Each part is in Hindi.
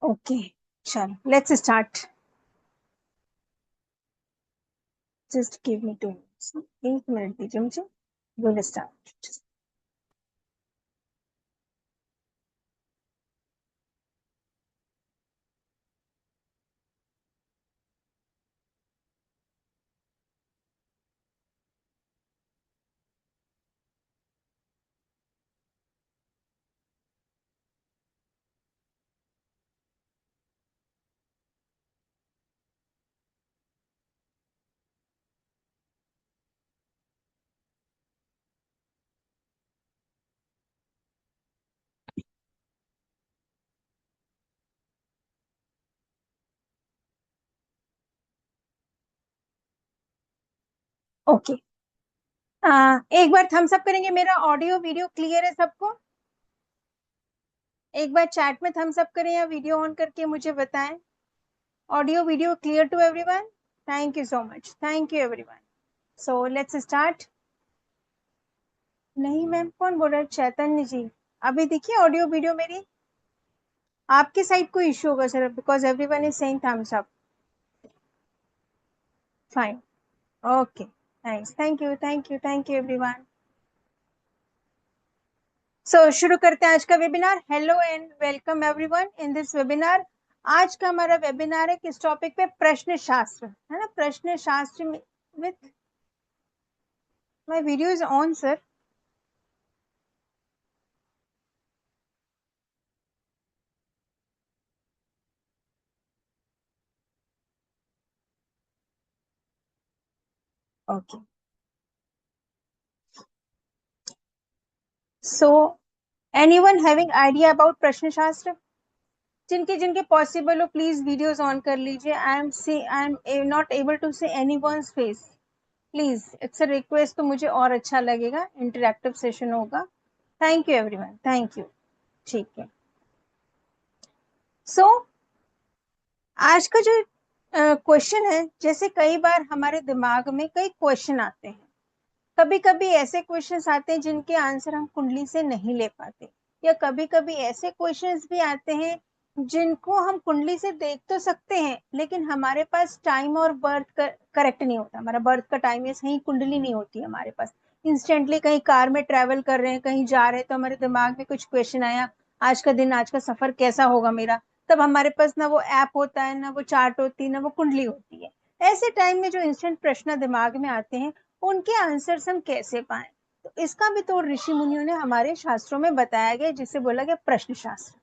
ओके, चलो let's start. Just give me 2 minutes. 1 minute दीजिए मुझे। Will start. ओके, एक बार थम्स अप करेंगे, मेरा ऑडियो वीडियो क्लियर है सबको? एक बार चैट में थम्स अप करें या वीडियो ऑन करके मुझे बताएं। Audio video clear to everyone? Thank you so much, thank you everyone. So let's start. नहीं मैम, कौन बोल रहा है? चैतन्य जी। अभी देखिए ऑडियो वीडियो मेरी। आपके साइड कोई इश्यू होगा sir, because everyone is saying thumbs up. Fine, okay, nice, thank you thank you thank you everyone. So शुरू करते हैं आज का webinar. Hello and welcome everyone in this webinar. आज का हमारा वेबिनार है किस टॉपिक पे? प्रश्न शास्त्र, है ना? प्रश्न शास्त्र with my video is on sir. Okay, so anyone having idea about प्रश्न शास्त्र? जिनके जिनके पॉसिबल हो प्लीज वीडियोस ऑन कर लीजिए। I am not able to see anyone's face. Please it's a request, तो मुझे और अच्छा लगेगा, इंटरेक्टिव सेशन होगा। Thank you everyone, thank you. ठीक है, सो आज का जो क्वेश्चन है, जैसे कई बार हमारे दिमाग में कई क्वेश्चन आते हैं। कभी कभी ऐसे क्वेश्चंस आते हैं जिनके आंसर हम कुंडली से नहीं ले पाते, या कभी कभी ऐसे क्वेश्चंस भी आते हैं जिनको हम कुंडली से देख तो सकते हैं लेकिन हमारे पास टाइम और बर्थ करेक्ट नहीं होता। हमारा बर्थ का टाइम या सही कुंडली नहीं होती हमारे पास। इंस्टेंटली कहीं कार में ट्रेवल कर रहे हैं, कहीं जा रहे हैं, तो हमारे दिमाग में कुछ क्वेश्चन आया, आज का दिन, आज का सफर कैसा होगा मेरा। तब हमारे पास ना वो ऐप होता है, ना वो चार्ट होती है, ना वो कुंडली होती है। ऐसे टाइम में जो इंस्टेंट प्रश्न दिमाग में आते हैं, उनके आंसर्स हम कैसे पाएं? तो इसका भी तो ऋषि मुनियों ने हमारे शास्त्रों में बताया गया, जिसे बोला गया प्रश्न शास्त्र,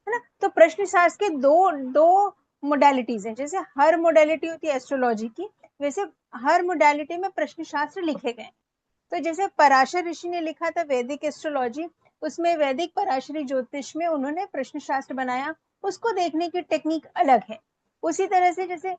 है ना? तो प्रश्न शास्त्र के दो दो मोडेलिटीज हैं। जैसे हर मोडेलिटी होती है एस्ट्रोलॉजी की, वैसे हर मोडेलिटी में प्रश्न शास्त्र लिखे गए। तो जैसे पराशर ऋषि ने लिखा था वैदिक एस्ट्रोलॉजी, उसमें वैदिक पराशरी ज्योतिष में उन्होंने प्रश्न शास्त्र बनाया। उसको देखने की टेक्निक अलग है। उसी तरह से जैसे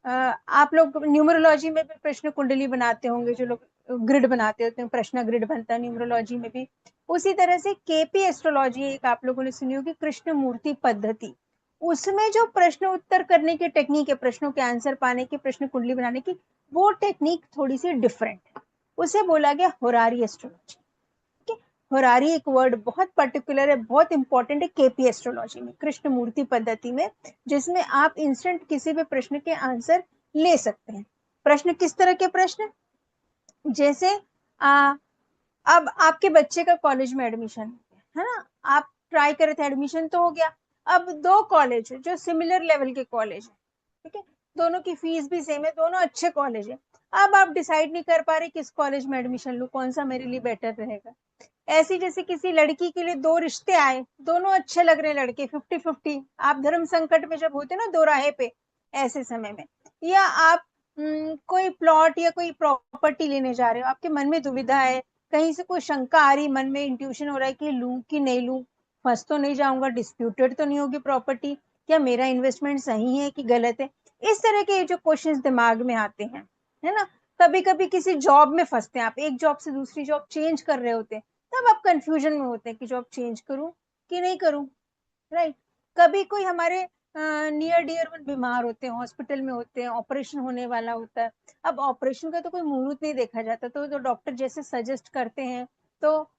आप लोग न्यूमरोलॉजी में भी प्रश्न कुंडली बनाते होंगे, जो लोग ग्रिड बनाते होते हैं, प्रश्न ग्रिड बनता है न्यूमरोलॉजी में भी। उसी तरह से केपी एस्ट्रोलॉजी एक आप लोगों ने सुनी होगी, कृष्ण मूर्ति पद्धति। उसमें जो प्रश्न उत्तर करने की टेक्निक है, प्रश्नों के आंसर पाने की, प्रश्न कुंडली बनाने की, वो टेक्निक थोड़ी सी डिफरेंट है। उसे बोला गया होरारी एस्ट्रोलॉजी। ठीक है, होरारी एक वर्ड बहुत पर्टिकुलर है, बहुत इंपॉर्टेंट है केपी एस्ट्रोलॉजी में, कृष्ण मूर्ति पद्धति में, जिसमें आप इंस्टेंट किसी भी प्रश्न के आंसर ले सकते हैं। प्रश्न किस तरह के प्रश्न? जैसे आ, अब आपके बच्चे का कॉलेज में एडमिशन है ना, आप ट्राई करे थे, एडमिशन तो हो गया। अब दो कॉलेज है जो सिमिलर लेवल के कॉलेज है, ठीक है, दोनों की फीस भी सेम है, दोनों अच्छे कॉलेज है। अब आप डिसाइड नहीं कर पा रहे किस कॉलेज में एडमिशन लूं, कौन सा मेरे लिए बेटर रहेगा। ऐसी जैसे किसी लड़की के लिए दो रिश्ते आए, दोनों अच्छे लग रहे हैं लड़के, 50-50, आप धर्म संकट में जब होते ना दो राहे पे, ऐसे समय में, या आप कोई प्लॉट या कोई प्रॉपर्टी लेने जा रहे हो, आपके मन में दुविधा है, कहीं से कोई शंका आ रही, मन में इंट्यूशन हो रहा है कि लूं कि नहीं लूं, फंस तो नहीं जाऊंगा, डिस्प्यूटेड तो नहीं होगी प्रॉपर्टी, क्या मेरा इन्वेस्टमेंट सही है कि गलत है। इस तरह के जो क्वेश्चंस दिमाग में आते हैं, है ना? कभी कभी किसी जॉब में फंसते हैं, आप एक जॉब से दूसरी जॉब चेंज कर रहे होते हैं, तब आप कंफ्यूजन में होते हैं कि जॉब चेंज करूं कि नहीं करूं, राइट? कभी कोई हमारे नियर डियर वन बीमार होते हैं, हॉस्पिटल में होते हैं, ऑपरेशन होने वाला होता है। अब ऑपरेशन का तो कोई मुहूर्त नहीं देखा जाता, तो डॉक्टर जैसे सजेस्ट करते हैं, तो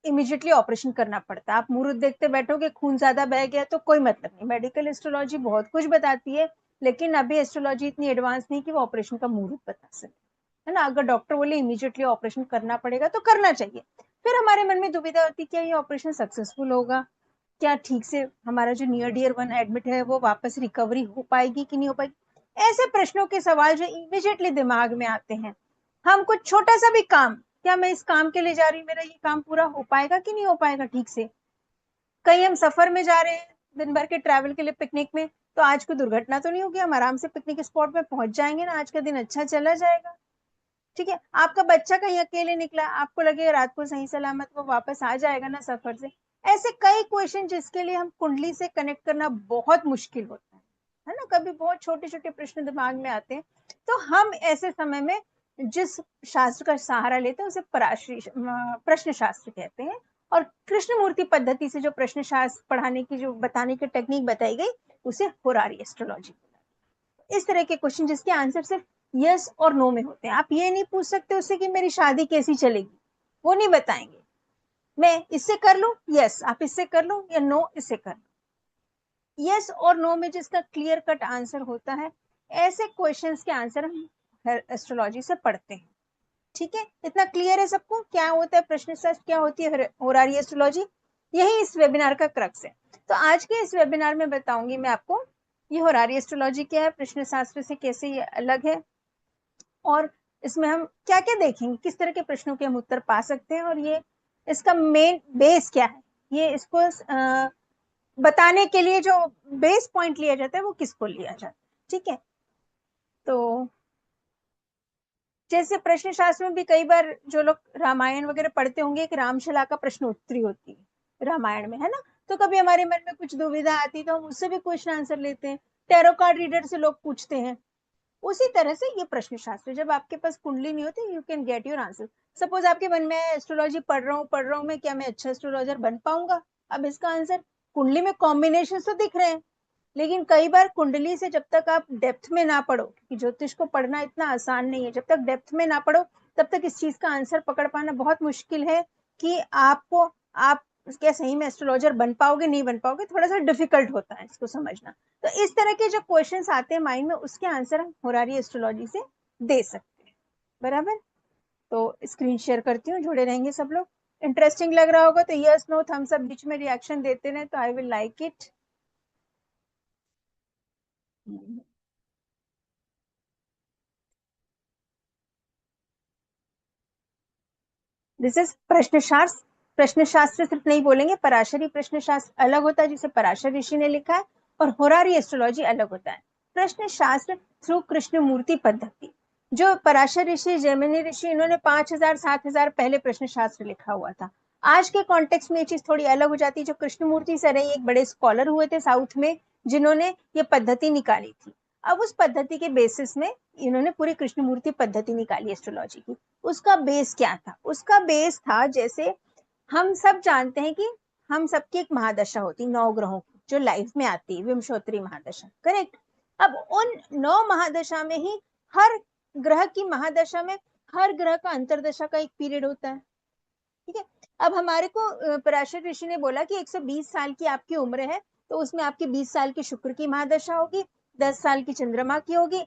इमीडिएटली ऑपरेशन करना पड़ता है। आप मुहूर्त देखते बैठोगे, खून ज्यादा बह गया तो कोई मतलब नहीं। मेडिकल एस्ट्रोलॉजी बहुत कुछ बताती है, लेकिन अभी एस्ट्रोलॉजी इतनी एडवांस नहीं कि वो ऑपरेशन का मुहूर्त बता सके, है ना। अगर डॉक्टर बोले इमीडिएटली ऑपरेशन करना पड़ेगा तो करना चाहिए। फिर हमारे मन में दुविधा होती है, क्या ये ऑपरेशन सक्सेसफुल होगा, क्या ठीक से हमारा जो नियर डियर वन एडमिट है वो वापस रिकवरी हो पाएगी कि नहीं हो पाएगी। ऐसे प्रश्नों के सवाल जो इमीडिएटली दिमाग में आते हैं। हम कुछ छोटा सा भी काम, क्या मैं इस काम के लिए जा रही हूँ, मेरा ये काम पूरा हो पाएगा कि नहीं हो पाएगा ठीक से। कहीं हम सफर में जा रहे हैं दिन भर के ट्रैवल के लिए, पिकनिक में, तो आज कोई दुर्घटना तो नहीं होगी, हम आराम से पिकनिक स्पॉट में पहुंच जाएंगे ना, आज का दिन अच्छा चला जाएगा। ठीक है, आपका बच्चा कहीं अकेले निकला, आपको लगेगा रात को सही सलामत वो वापस आ जाएगा ना सफर से। ऐसे कई क्वेश्चन जिसके लिए हम कुंडली से कनेक्ट करना बहुत मुश्किल होता है ना। कभी बहुत छोटे छोटे प्रश्न दिमाग में आते हैं, तो हम ऐसे समय में जिस शास्त्र का सहारा लेते हैं उसे पराशरी प्रश्न शास्त्र कहते हैं। और कृष्णमूर्ति पद्धति से जो प्रश्न शास्त्र पढ़ाने की जो बताने की टेक्निक बताई गई उसे होरारी एस्ट्रोलॉजी। इस तरह के क्वेश्चन जिसके आंसर सिर्फ यस और नो में होते हैं। आप ये नहीं पूछ सकते उससे कि मेरी शादी कैसी चलेगी, वो नहीं बताएंगे। मैं इससे कर लूं, यस, आप इससे कर लो, या नो इससे कर लो। यस और नो में जिसका क्लियर कट आंसर होता है, ऐसे क्वेश्चंस के आंसर हम एस्ट्रोलॉजी से पढ़ते हैं। ठीक है, इतना क्लियर है सबको क्या होता है प्रश्न शास्त्र, क्या होती है होरारी एस्ट्रोलॉजी। यही इस वेबिनार का क्रक्स है। तो आज के इस वेबिनार में बताऊंगी मैं आपको ये होरारी एस्ट्रोलॉजी क्या है, प्रश्न शास्त्र से कैसे ये अलग है, और इसमें हम क्या क्या देखेंगे, किस तरह के प्रश्नों के हम उत्तर पा सकते हैं, और ये इसका मेन बेस क्या है, ये इसको बताने के लिए जो बेस पॉइंट लिया जाता है वो किसको लिया जाता है। ठीक है, तो जैसे प्रश्न शास्त्र में भी कई बार जो लोग रामायण वगैरह पढ़ते होंगे, एक रामशला का प्रश्न उत्तरी होती है रामायण में, है ना। तो कभी हमारे मन में कुछ दुविधा आती तो हम उससे भी क्वेश्चन आंसर लेते हैं। टैरो कार्ड रीडर से लोग पूछते हैं। उसी तरह से ये प्रश्न शास्त्र, जब आपके पास कुंडली नहीं होती, you can get your answer. Suppose आपके मन में एस्ट्रोलॉजी पढ़ रहा हूँ मैं, क्या मैं अच्छा एस्ट्रोलॉजर बन पाऊंगा। अब इसका आंसर, कुंडली में कॉम्बिनेशन तो दिख रहे हैं, लेकिन कई बार कुंडली से जब तक आप डेप्थ में ना पढ़ो, क्योंकि ज्योतिष को पढ़ना इतना आसान नहीं है, जब तक डेप्थ में ना पढ़ो तब तक इस चीज का आंसर पकड़ पाना बहुत मुश्किल है कि आपको, आप क्या सही में एस्ट्रोलॉजर बन पाओगे नहीं बन पाओगे, थोड़ा सा डिफिकल्ट होता है इसको समझना। तो इस तरह के जो क्वेश्चंस आते हैं माइंड में, उसके आंसर हम होरारी एस्ट्रोलॉजी से दे सकते हैं। बराबर, तो स्क्रीन शेयर करती हूँ, जुड़े रहेंगे सब लोग। इंटरेस्टिंग लग रहा होगा तो यस नो थम्स अप बीच में रिएक्शन देते रहे तो I will like it. This is प्रश्न शास्त्र। प्रश्न शास्त्र सिर्फ नहीं बोलेंगे, पराशरी प्रश्न शास्त्र अलग होता है जिसे पराशर ऋषि ने लिखा है, और होरारी एस्ट्रोलॉजी अलग होता है। प्रश्न शास्त्र थ्रू कृष्ण मूर्ति पद्धति, जो पराशर ऋषि, जैमिनी ऋषि, इन्होंने 5000 7000 पहले प्रश्न शास्त्र लिखा हुआ था। आज के कॉन्टेक्स्ट में ये चीज थोड़ी अलग हो जाती है। जो कृष्णमूर्ति सर है, एक बड़े स्कॉलर हुए थे साउथ में, जिन्होंने ये पद्धति निकाली थी। अब उस पद्धति के बेसिस में इन्होंने पूरी कृष्णमूर्ति पद्धति निकाली एस्ट्रोलॉजी की। उसका बेस क्या था, उसका बेस था, जैसे हम सब जानते हैं कि हम सबकी एक महादशा होती, 9 ग्रहों की जो लाइफ में आती है, विंशोत्तरी महादशा, करेक्ट। अब उन 9 महादशा में ही हर ग्रह की महादशा में हर ग्रह का अंतरदशा का एक पीरियड होता है। ठीक है, अब हमारे को पराशर ऋषि ने बोला कि 120 साल की आपकी उम्र है, तो उसमें आपकी 20 साल की शुक्र की महादशा होगी, 10 साल की चंद्रमा की होगी,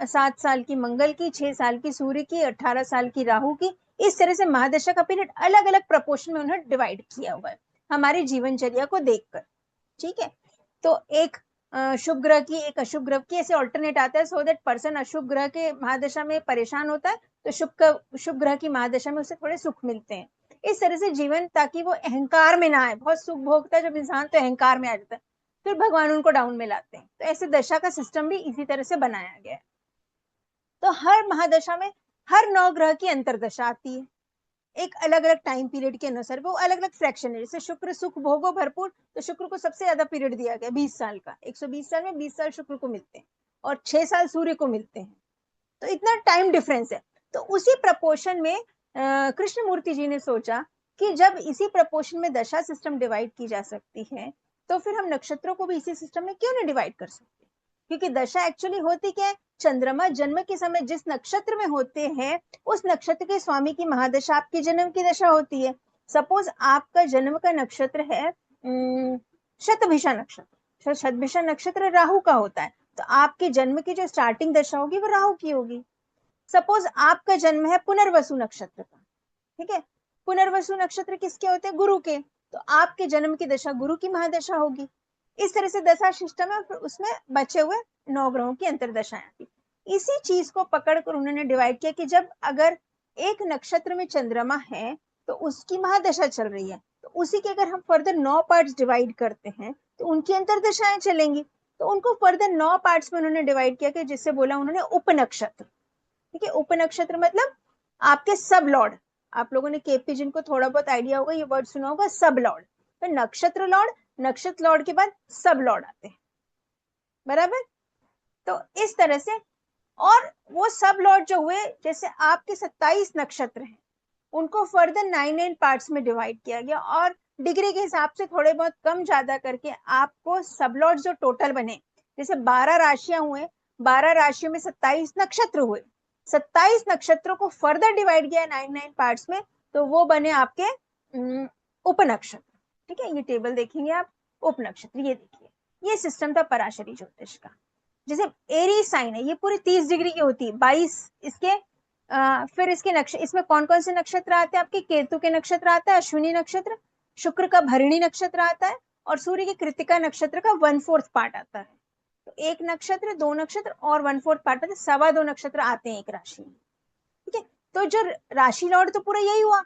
7 साल की मंगल की, 6 साल की सूर्य की, 18 साल की राहु की। इस तरह से महादशा का पीरियड अलग अलग प्रपोर्शन में उन्होंने डिवाइड किया हुआ है हमारी जीवनचर्या को देखकर। ठीक है, तो एक शुभ ग्रह की, एक अशुभ ग्रह की, ऐसे ऑल्टरनेट आता है, सो दैट पर्सन अशुभ ग्रह के महादशा में परेशान होता है तो शुभ ग्रह की महादशा में उसे थोड़े सुख मिलते हैं। इस तरह से जीवन, ताकि वो अहंकार में ना आए, बहुत सुख भोगता है जब इंसान तो अहंकार में आ जाता है, फिर भगवान उनको डाउन में लाते हैं। तो ऐसे दशा का सिस्टम भी इसी तरह से बनाया गया है। तो हर महादशा में हर 9 ग्रह की अंतरदशा आती है, एक अलग अलग टाइम पीरियड के अनुसार, वो अलग अलग फ्रैक्शन है। जैसे शुक्र सुख भोगो भरपूर, तो शुक्र को सबसे ज्यादा पीरियड दिया गया 20 साल का, 120 साल में 20 साल शुक्र को मिलते हैं और 6 साल सूर्य को मिलते हैं। तो इतना टाइम डिफरेंस है। तो उसी प्रपोर्शन में कृष्णमूर्ति जी ने सोचा कि जब इसी प्रपोर्शन में दशा सिस्टम डिवाइड की जा सकती है, तो फिर हम नक्षत्रों को भी इसी सिस्टम में क्यों नहीं डिवाइड कर सकते। क्योंकि दशा एक्चुअली होती क्या है, चंद्रमा जन्म के समय जिस नक्षत्र में होते हैं उस नक्षत्र के स्वामी की महादशा आपके जन्म की दशा होती है। सपोज आपका जन्म का नक्षत्र है शतभिषा नक्षत्र, शतभिषा नक्षत्र राहु का होता है, तो आपके जन्म की जो स्टार्टिंग दशा होगी वो राहु की होगी। सपोज आपका जन्म है पुनर्वसु नक्षत्र का, ठीक है, पुनर्वसु नक्षत्र किसके होते हैं, गुरु के, तो आपके जन्म की दशा गुरु की महादशा होगी। इस तरह से दशा सिस्टम है, उसमें बचे हुए 9 ग्रहों की अंतर्दशाएं आती। इसी चीज को पकड़कर उन्होंने डिवाइड किया कि जब अगर एक नक्षत्र में चंद्रमा है तो उसकी महादशा चल रही है, तो उसी के अगर हम फर्दर 9 पार्ट्स डिवाइड करते हैं तो उनकी अंतर्दशाएं चलेंगी। तो उनको फर्दर 9 पार्ट्स में उन्होंने डिवाइड किया कि जिससे बोला उन्होंने उपनक्षत्र। ठीक है, उपनक्षत्र मतलब आपके सब लॉर्ड, आप लोगों ने केपी जिनको थोड़ा बहुत आइडिया होगा ये वर्ड सुना होगा, सब लॉर्ड। तो नक्षत्र लॉर्ड, नक्षत्र लॉर्ड के बाद सब लॉर्ड आते हैं, बराबर। तो इस तरह से, और वो सब लॉर्ड जो हुए, जैसे आपके 27 नक्षत्र हैं उनको फर्दर 9 पार्ट्स में डिवाइड किया गया, और डिग्री के हिसाब से थोड़े बहुत कम ज्यादा करके आपको सब लॉर्ड जो टोटल बने, जैसे 12 राशियां हुए, 12 राशियों में 27 नक्षत्र हुए, 27 नक्षत्रों को फर्दर डिवाइड किया 9 पार्ट्स में, तो वो बने आपके उपनक्षत्र। ठीक है, ये टेबल देखेंगे आप, उपनक्षत्र, ये देखिए, ये सिस्टम था पराशरी ज्योतिष का। जैसे एरी साइन है, ये पूरी 30 डिग्री की होती है, 22 इसके फिर इसके नक्षत्र, इसमें कौन कौन से नक्षत्र आते हैं आपके, केतु के नक्षत्र आता है अश्विनी नक्षत्र, शुक्र का भरणी नक्षत्र आता है, और सूर्य के कृतिका नक्षत्र का 1/4 पार्ट आता है। तो एक नक्षत्र, 2 नक्षत्र और 1/4 पार्ट आता है, 2.25 नक्षत्र आते हैं एक राशि में। ठीक है, तो जो राशि लॉर्ड तो पूरा यही हुआ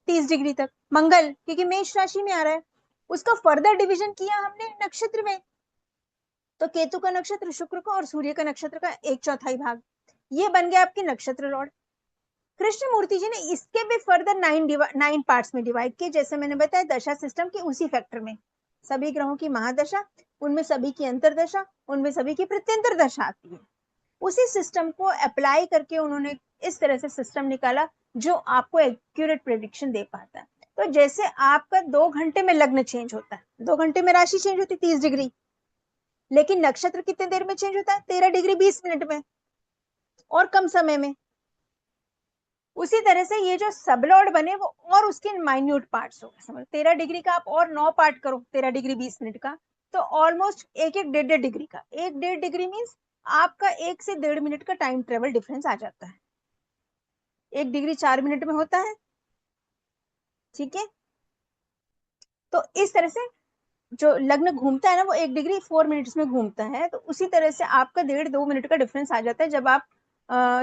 30 डिग्री तक, मंगल, क्योंकि मेष राशि में आ रहा है, उसका फर्दर डिविजन किया हमने नक्षत्र में, तो केतु का नक्षत्र, शुक्र का और सूर्य का नक्षत्र का 1/4 भाग, ये बन गया आपके नक्षत्र लॉर्ड। कृष्ण मूर्ति जी ने इसके भी फर्दर 9 पार्ट्स में डिवाइड किए, जैसे मैंने बताया दशा सिस्टम के उसी फैक्टर में, सभी ग्रहों की महादशा, उनमें सभी की अंतरदशा, उनमें सभी की प्रत्यंतर दशा आती है। उसी सिस्टम को अप्लाई करके उन्होंने इस तरह से सिस्टम निकाला जो आपको एक्यूरेट प्रेडिक्शन दे पाता है। तो जैसे आपका 2 घंटे में लग्न चेंज होता है, 2 घंटे में राशि चेंज होती है 30 डिग्री, लेकिन नक्षत्र कितने देर में चेंज होता है, 13 डिग्री 20 मिनट में, और कम समय में। उसी तरह से ये जो सबलॉर्ड बने वो और उसके माइन्यूट पार्ट्स हो, समझ 13 डिग्री का आप और 9 पार्ट करो, 13 डिग्री 20 मिनट का, तो ऑलमोस्ट एक एक 1.5 डिग्री का, 1.5 डिग्री मीन्स आपका 1 से 1.5 मिनट का टाइम ट्रेवल डिफरेंस आ जाता है। 1 डिग्री 4 मिनट में होता है, ठीक है। तो इस तरह से जो लग्न घूमता है ना वो 1 डिग्री 4 मिनट्स में घूमता है, तो उसी तरह से आपका 1.5-2 मिनट का डिफरेंस आ जाता है जब आप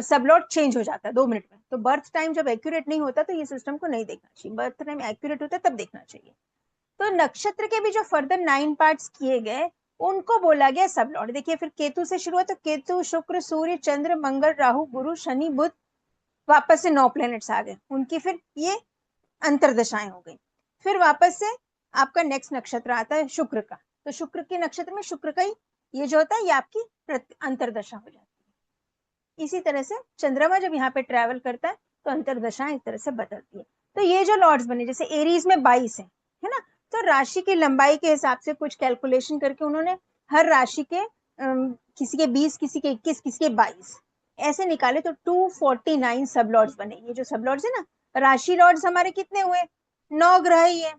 सबलॉट चेंज हो जाता है 2 मिनट में। तो बर्थ टाइम जब एक्यूरेट नहीं होता तो ये सिस्टम को नहीं देखना चाहिए, बर्थ टाइम एक्यूरेट होता है तब देखना चाहिए। तो नक्षत्र के भी जो फर्दर 9 पार्ट्स किए गए उनको बोला गया सबलॉट। देखिए फिर केतु से शुरू हुआ, तो केतु, शुक्र, सूर्य, चंद्र, मंगल, राहु, गुरु, शनि, बुध, वापस से 9 प्लैनेट्स आ गए, उनकी फिर ये अंतरदशाएं हो गई। फिर वापस से आपका नेक्स्ट नक्षत्र आता है शुक्र का, तो शुक्र के नक्षत्र में शुक्र का ही ये जो होता है ये आपकी अंतरदशा हो जाती है। इसी तरह से चंद्रमा जब यहाँ पे ट्रेवल करता है तो अंतरदशाएं इस तरह से बदलती है। तो ये जो लॉर्ड्स बने, जैसे एरीज में 22 है ना, तो राशि की लंबाई के हिसाब से कुछ कैलकुलेशन करके उन्होंने हर राशि के किसी के 20, किसी के 21, किसी के 22 ऐसे निकाले, तो 249 सब लॉर्ड्स बने। ये जो सब लॉर्ड्स है ना, राशि लॉर्ड्स हमारे कितने हुए, 9 ग्रह ही है,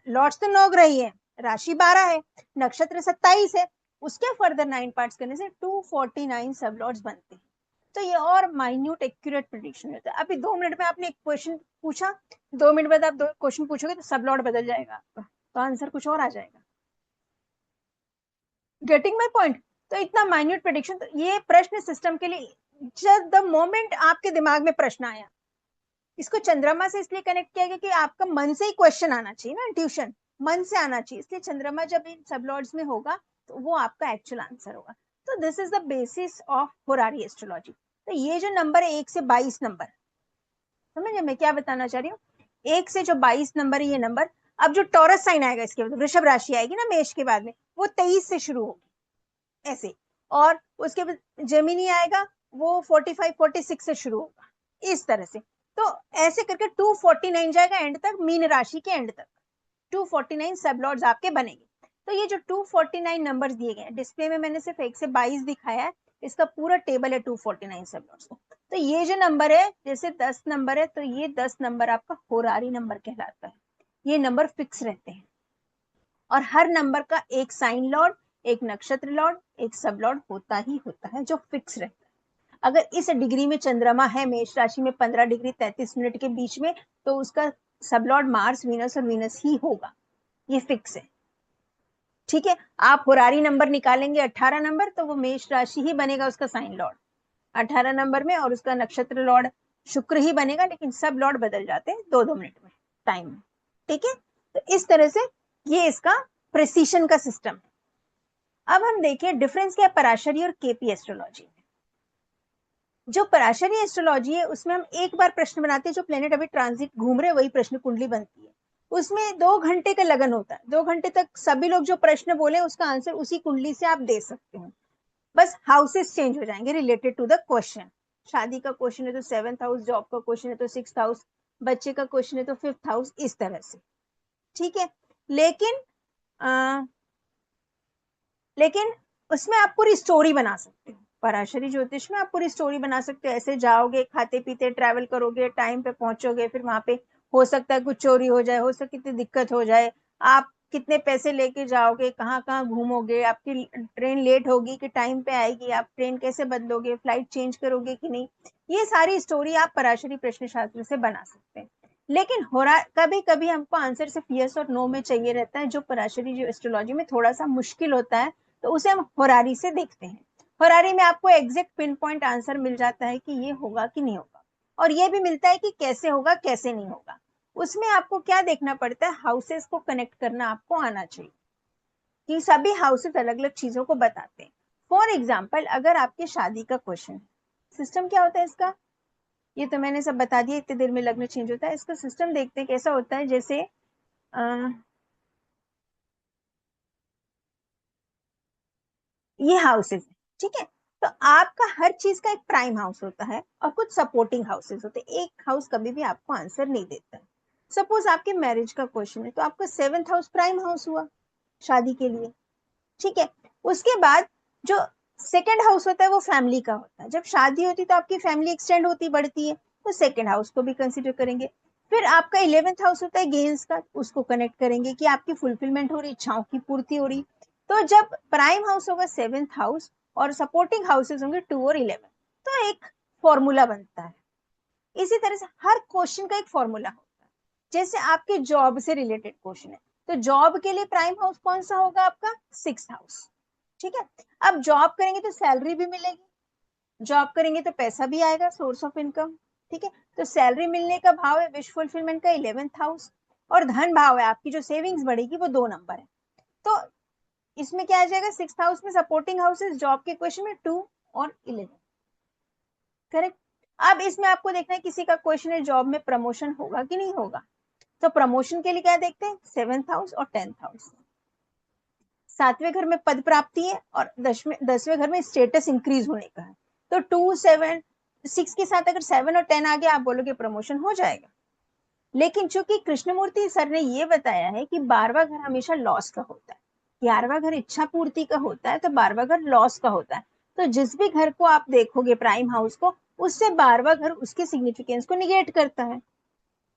लॉर्ड्स तो 9 ग्रह ही है, राशि 12 है, नक्षत्र 27 है, उसके फर्दर 9 पार्ट्स करने से 249 सब लॉर्ड्स बनते हैं। तो ये और माइन्यूट एक्यूरेट प्रेडिक्शन होता है। अभी 2 मिनट में आपने एक क्वेश्चन पूछा, 2 मिनट बाद आप 2 क्वेश्चन पूछोगे तो सब लॉर्ड बदल जाएगा आपका, तो आंसर कुछ और आ जाएगा। Getting my point. तो इतना माइन्यूट प्रेडिक्शन, तो ये प्रश्न सिस्टम के लिए, जस्ट द मोमेंट आपके दिमाग में प्रश्न आया, इसको चंद्रमा से इसलिए कनेक्ट किया गया कि आपका मन से ही क्वेश्चन आना चाहिए ना, ट्यूशन मन से आना चाहिए, इसलिए चंद्रमा जब इन सब लॉर्ड्स में होगा तो वो आपका एक्चुअल आंसर होगा। तो this is the basis of horary astrology. तो ये जो नंबर है 1 से 22 नंबर, समझे मैं क्या बताना चाह रही हूँ, 1 से जो 22 नंबर है ये नंबर, अब जो टॉरस साइन आएगा इसके बाद वृषभ राशि आएगी ना मेष के बाद में, वो 23 से शुरू होगी ऐसे, और उसके बाद जेमिनी आएगा वो 45-46 से शुरू होगा, इस तरह से। तो ऐसे करके 249 जाएगा एंड तक, मीन राशि के एंड तक 249 सब लॉर्ड्स आपके बनेंगे। तो ये जो 249 नंबर्स दिए गए हैं डिस्प्ले में, मैंने सिर्फ 1 से 22 दिखाया है, इसका पूरा टेबल है 249 सब लॉर्ड्स। तो ये जो नंबर है, जैसे 10 नंबर है तो ये 10 नंबर आपका होरारी नंबर कहलाता है। ये नंबर फिक्स रहते हैं और हर नंबर का एक साइन लॉर्ड, एक नक्षत्र लॉर्ड, एक सब लॉर्ड होता ही होता है जो फिक्स रहता है। अगर इस डिग्री में चंद्रमा है मेष राशि में 15 डिग्री 33 मिनट के बीच में, तो उसका सब लॉर्ड मार्स वीनस और वीनस ही होगा, ये फिक्स है। ठीक है, आप होरारी नंबर निकालेंगे 18 नंबर, तो वो मेष राशि ही बनेगा उसका साइन लॉर्ड 18 नंबर में, और उसका नक्षत्र लॉर्ड शुक्र ही बनेगा, लेकिन सब लॉर्ड बदल जाते हैं 2-2 मिनट में टाइम में। ठीक है, तो इस तरह से ये इसका प्रेसिशन का सिस्टम है। अब हम देखिए डिफरेंस क्या है पराशरी और केपी एस्ट्रोलॉजी में। जो पराशरी एस्ट्रोलॉजी है उसमें हम एक बार प्रश्न बनाते हैं, जो प्लेनेट अभी ट्रांजिट घूम रहे वही प्रश्न कुंडली बनती है। उसमें 2 घंटे का लगन होता है, 2 घंटे तक सभी लोग जो प्रश्न बोले उसका आंसर उसी कुंडली से आप दे सकते हो, बस हाउसेस चेंज हो जाएंगे रिलेटेड टू द क्वेश्चन। शादी का क्वेश्चन है तो 7th हाउस, जॉब का क्वेश्चन है तो 6th हाउस, बच्चे का क्वेश्चन है तो 5th हाउस, इस तरह से। ठीक है, लेकिन लेकिन उसमें आप पूरी स्टोरी बना सकते हो। पराशरी ज्योतिष में आप पूरी स्टोरी बना सकते हो, ऐसे जाओगे खाते पीते ट्रैवल करोगे, टाइम पे पहुंचोगे, फिर वहां पे हो सकता है कुछ चोरी हो जाए, हो सकता है कितनी दिक्कत हो जाए, आप कितने पैसे लेके जाओगे, कहाँ कहाँ घूमोगे, आपकी ट्रेन लेट होगी कि टाइम पे आएगी, आप ट्रेन कैसे बदलोगे, फ्लाइट चेंज करोगे कि नहीं, ये सारी स्टोरी आप पराशरी प्रश्न शास्त्र से बना सकते हैं। लेकिन हो रहा कभी कभी हमको आंसर सिर्फ यस और नो में चाहिए रहता है, जो पराशरी जो एस्ट्रोलॉजी में थोड़ा सा मुश्किल होता है, तो उसे हम होरारी से देखते हैं। होरारी में आपको एग्जैक्ट पिन पॉइंट आंसर मिल जाता है कि ये होगा कि नहीं होगा, और ये भी मिलता है कि कैसे होगा कैसे नहीं होगा। उसमें आपको क्या देखना पड़ता है, हाउसेस को कनेक्ट करना आपको आना चाहिए, कि सभी हाउसेस अलग अलग चीजों को बताते हैं। फॉर एग्जाम्पल अगर आपके शादी का क्वेश्चन, सिस्टम क्या होता है इसका, ये तो मैंने सब बता दिया, इतनी देर में लग्न चेंज होता है। इसका सिस्टम देखते हैं कैसा होता है। जैसे ये हाउसेस है, ठीक है, तो आपका हर चीज का एक प्राइम हाउस होता है और कुछ सपोर्टिंग हाउसेस होते हैं। एक हाउस कभी भी आपको आंसर नहीं देता है। सपोज आपके मैरिज का क्वेश्चन है, तो आपका 7th हाउस प्राइम हाउस हुआ शादी के लिए। ठीक है, उसके बाद जो सेकेंड हाउस होता है वो फैमिली का होता है। जब शादी होती है तो आपकी फैमिली एक्सटेंड होती बढ़ती है, तो सेकेंड हाउस को भी कंसिडर करेंगे। फिर आपका 11th हाउस होता है गेन्स का, उसको कनेक्ट करेंगे कि आपकी फुलफिलमेंट हो रही, इच्छाओं की पूर्ति हो रही। तो जब प्राइम हाउस होगा 7th हाउस और सपोर्टिंग हाउसेस होंगे 2 और 11, तो एक फॉर्मूला बनता है। इसी तरह से हर क्वेश्चन का एक फॉर्मूला होता है। जैसे आपके जॉब से रिलेटेड क्वेश्चन है, तो जॉब के लिए प्राइम हाउस कौन सा होगा आपका 6th हाउस। ठीक है, अब जॉब करेंगे तो सैलरी भी मिलेगी, जॉब करेंगे तो पैसा भी आएगा, सोर्स ऑफ इनकम। ठीक है, तो सैलरी मिलने का भाव है विश फुलफिलमेंट का 11th हाउस, और धन भाव है आपकी जो सेविंग्स बढ़ेगी वो 2 नंबर है। तो इसमें क्या आ जाएगा, 6th हाउस में सपोर्टिंग हाउसेस जॉब के क्वेश्चन में 2 और 11। करेक्ट। अब इसमें आपको देखना है किसी का क्वेश्चन है जॉब में प्रमोशन होगा कि नहीं होगा, तो प्रमोशन के लिए क्या देखते हैं, 7th हाउस और 10th हाउस। 7वें घर में पद प्राप्ति है और 10वें घर में स्टेटस इंक्रीज होने का है। तो 2 7 6 के साथ अगर 7 और 10 आ गया, आप बोलोगे प्रमोशन हो जाएगा। लेकिन चूंकि कृष्णमूर्ति सर ने ये बताया है कि 12वां घर हमेशा लॉस का होता है, 11वां घर इच्छा पूर्ति का होता है, तो 12वां घर लॉस का होता है। तो जिस भी घर को आप देखोगे प्राइम हाउस को, उससे 12वां घर उसके सिग्निफिकेंस को निगेट करता है।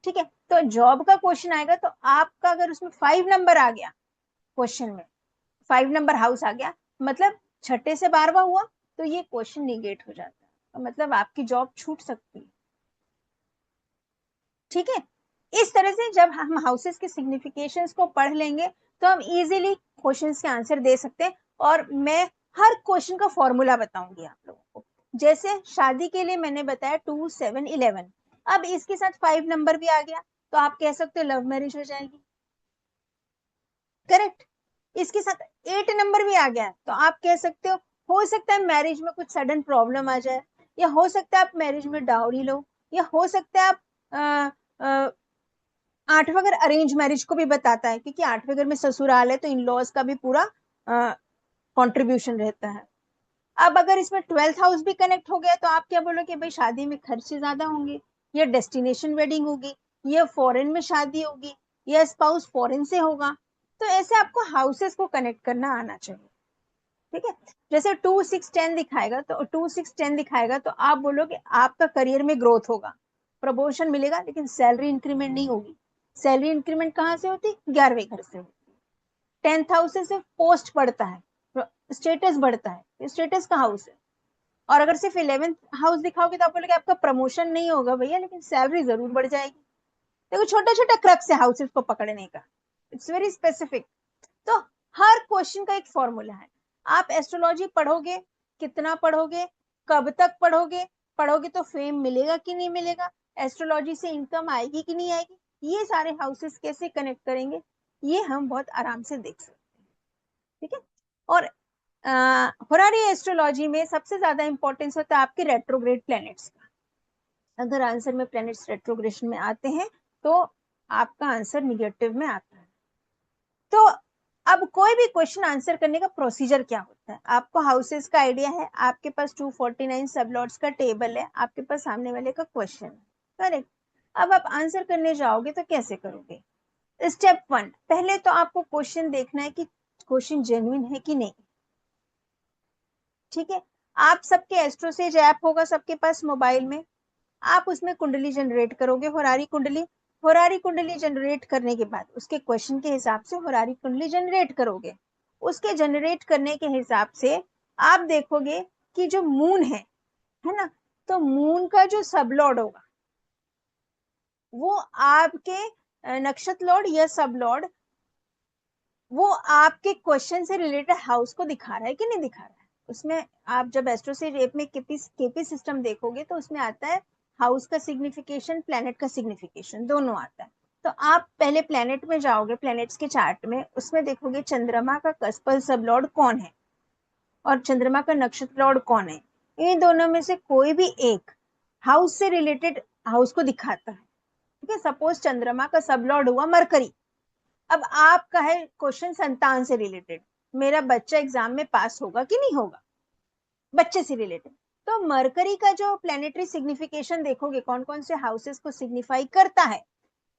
ठीक है, तो जॉब का क्वेश्चन आएगा तो आपका अगर उसमें 5 नंबर आ गया, क्वेश्चन में 5 नंबर हाउस आ गया, मतलब छठे से 12वां हुआ, तो ये क्वेश्चन निगेट हो जाता है, तो मतलब आपकी जॉब छूट सकती है। ठीक है, इस तरह से जब हम हाउसेस के सिग्निफिकेशंस को पढ़ लेंगे तो हम इजीली क्वेश्चंस के आंसर दे सकते हैं। और मैं हर क्वेश्चन का फॉर्मूला बताऊंगी आप लोगों को। जैसे शादी के लिए मैंने बताया 2 7 11, अब इसके साथ 5 नंबर भी आ गया, तो आप कह सकते हो लव मैरिज हो जाएगी। करेक्ट। इसके साथ 8 नंबर भी आ गया, तो आप कह सकते हो सकता है मैरिज में कुछ सडन प्रॉब्लम आ जाए, या हो सकता है आप मैरिज में डाउरी लो, या हो सकता है आप 8वां घर अरेंज मैरिज को भी बताता है, क्योंकि 8वें घर में ससुराल है तो इन लॉज का भी पूरा कंट्रीब्यूशन रहता है। अब अगर इसमें 12th हाउस भी कनेक्ट हो गया, तो आप क्या बोलोगे, भाई शादी में खर्चे ज्यादा होंगे, या डेस्टिनेशन वेडिंग होगी, या फॉरेन में शादी होगी, या स्पाउस फॉरेन से होगा। तो ऐसे आपको हाउसेस को कनेक्ट करना आना चाहिए। ठीक है, जैसे 2 6 10 दिखाएगा, तो 2 6 10 दिखाएगा, तो आप बोलोगे आपका करियर में ग्रोथ होगा, प्रमोशन मिलेगा, लेकिन सैलरी इंक्रीमेंट नहीं होगी। सैलरी इंक्रीमेंट कहाँ से होती? 11वें घर से होती। 10th हाउस से पोस्ट बढ़ता है, स्टेटस बढ़ता है, स्टेटस का हाउस है। और अगर सिर्फ 11th हाउस दिखाओगे तो आप बोलोगे आपका प्रमोशन नहीं होगा भैया, लेकिन सैलरी जरूर बढ़ जाएगी। देखो छोटा छोटा क्रक्स है हाउसेस को पकड़ने का, इट्स वेरी स्पेसिफिक। तो हर क्वेश्चन का एक फॉर्मूला है। आप एस्ट्रोलॉजी पढ़ोगे, कितना पढ़ोगे, कब तक पढ़ोगे, पढ़ोगे तो फेम मिलेगा कि नहीं मिलेगा, एस्ट्रोलॉजी से इनकम आएगी कि नहीं आएगी, ये सारे हाउसेस कैसे कनेक्ट करेंगे, ये हम बहुत आराम से देख सकते हैं। ठीक है। और होरारी एस्ट्रोलॉजी में सबसे ज्यादा इंपॉर्टेंस होता है आपके रेट्रोग्रेड प्लैनेट्स का। अगर आंसर में प्लैनेट्स रेट्रोग्रेशन में आते हैं तो आपका आंसर निगेटिव में आता है। तो अब कोई भी क्वेश्चन आंसर करने का प्रोसीजर क्या होता है, आपको हाउसेस का आइडिया है, आपके पास 249 सब लॉट्स का टेबल है, आपके पास सामने वाले का क्वेश्चन है, करेक्ट। अब आप आंसर करने जाओगे तो कैसे करोगे? स्टेप 1, पहले तो आपको क्वेश्चन देखना है कि क्वेश्चन जेन्युइन है कि नहीं। ठीक है। आप सबके एस्ट्रोसेज ऐप होगा सबके पास मोबाइल में, आप उसमें कुंडली जनरेट करोगे, होरारी कुंडली। होरारी कुंडली जनरेट करने के बाद उसके क्वेश्चन के हिसाब से होरारी कुंडली जनरेट करोगे। उसके जनरेट करने के हिसाब से आप देखोगे कि जो मून है ना, तो मून का जो सब लॉर्ड होगा वो आपके नक्षत्र लॉर्ड या सब लॉर्ड, वो आपके क्वेश्चन से रिलेटेड हाउस को दिखा रहा है कि नहीं दिखा रहा है। उसमें आप जब एस्ट्रोसेज ऐप में केपी सिस्टम देखोगे तो उसमें आता है हाउस का सिग्निफिकेशन, प्लैनेट का सिग्निफिकेशन, दोनों आता है। तो आप पहले प्लैनेट में जाओगे, प्लैनेट्स के चार्ट में, उसमें देखोगे चंद्रमा का कस्पल सब लॉर्ड कौन है और चंद्रमा का नक्षत्र लॉर्ड कौन है। इन दोनों में से कोई भी एक हाउस से रिलेटेड हाउस को दिखाता है। ठीक है। सपोज चंद्रमा का सब लॉर्ड हुआ मरकरी। अब आपका है क्वेश्चन संतान से रिलेटेड, मेरा बच्चा एग्जाम में पास होगा कि नहीं होगा, बच्चे से रिलेटेड। तो मरकरी का जो प्लेनेटरी सिग्निफिकेशन देखोगे, कौन कौन से हाउसेस को सिग्निफाई करता है,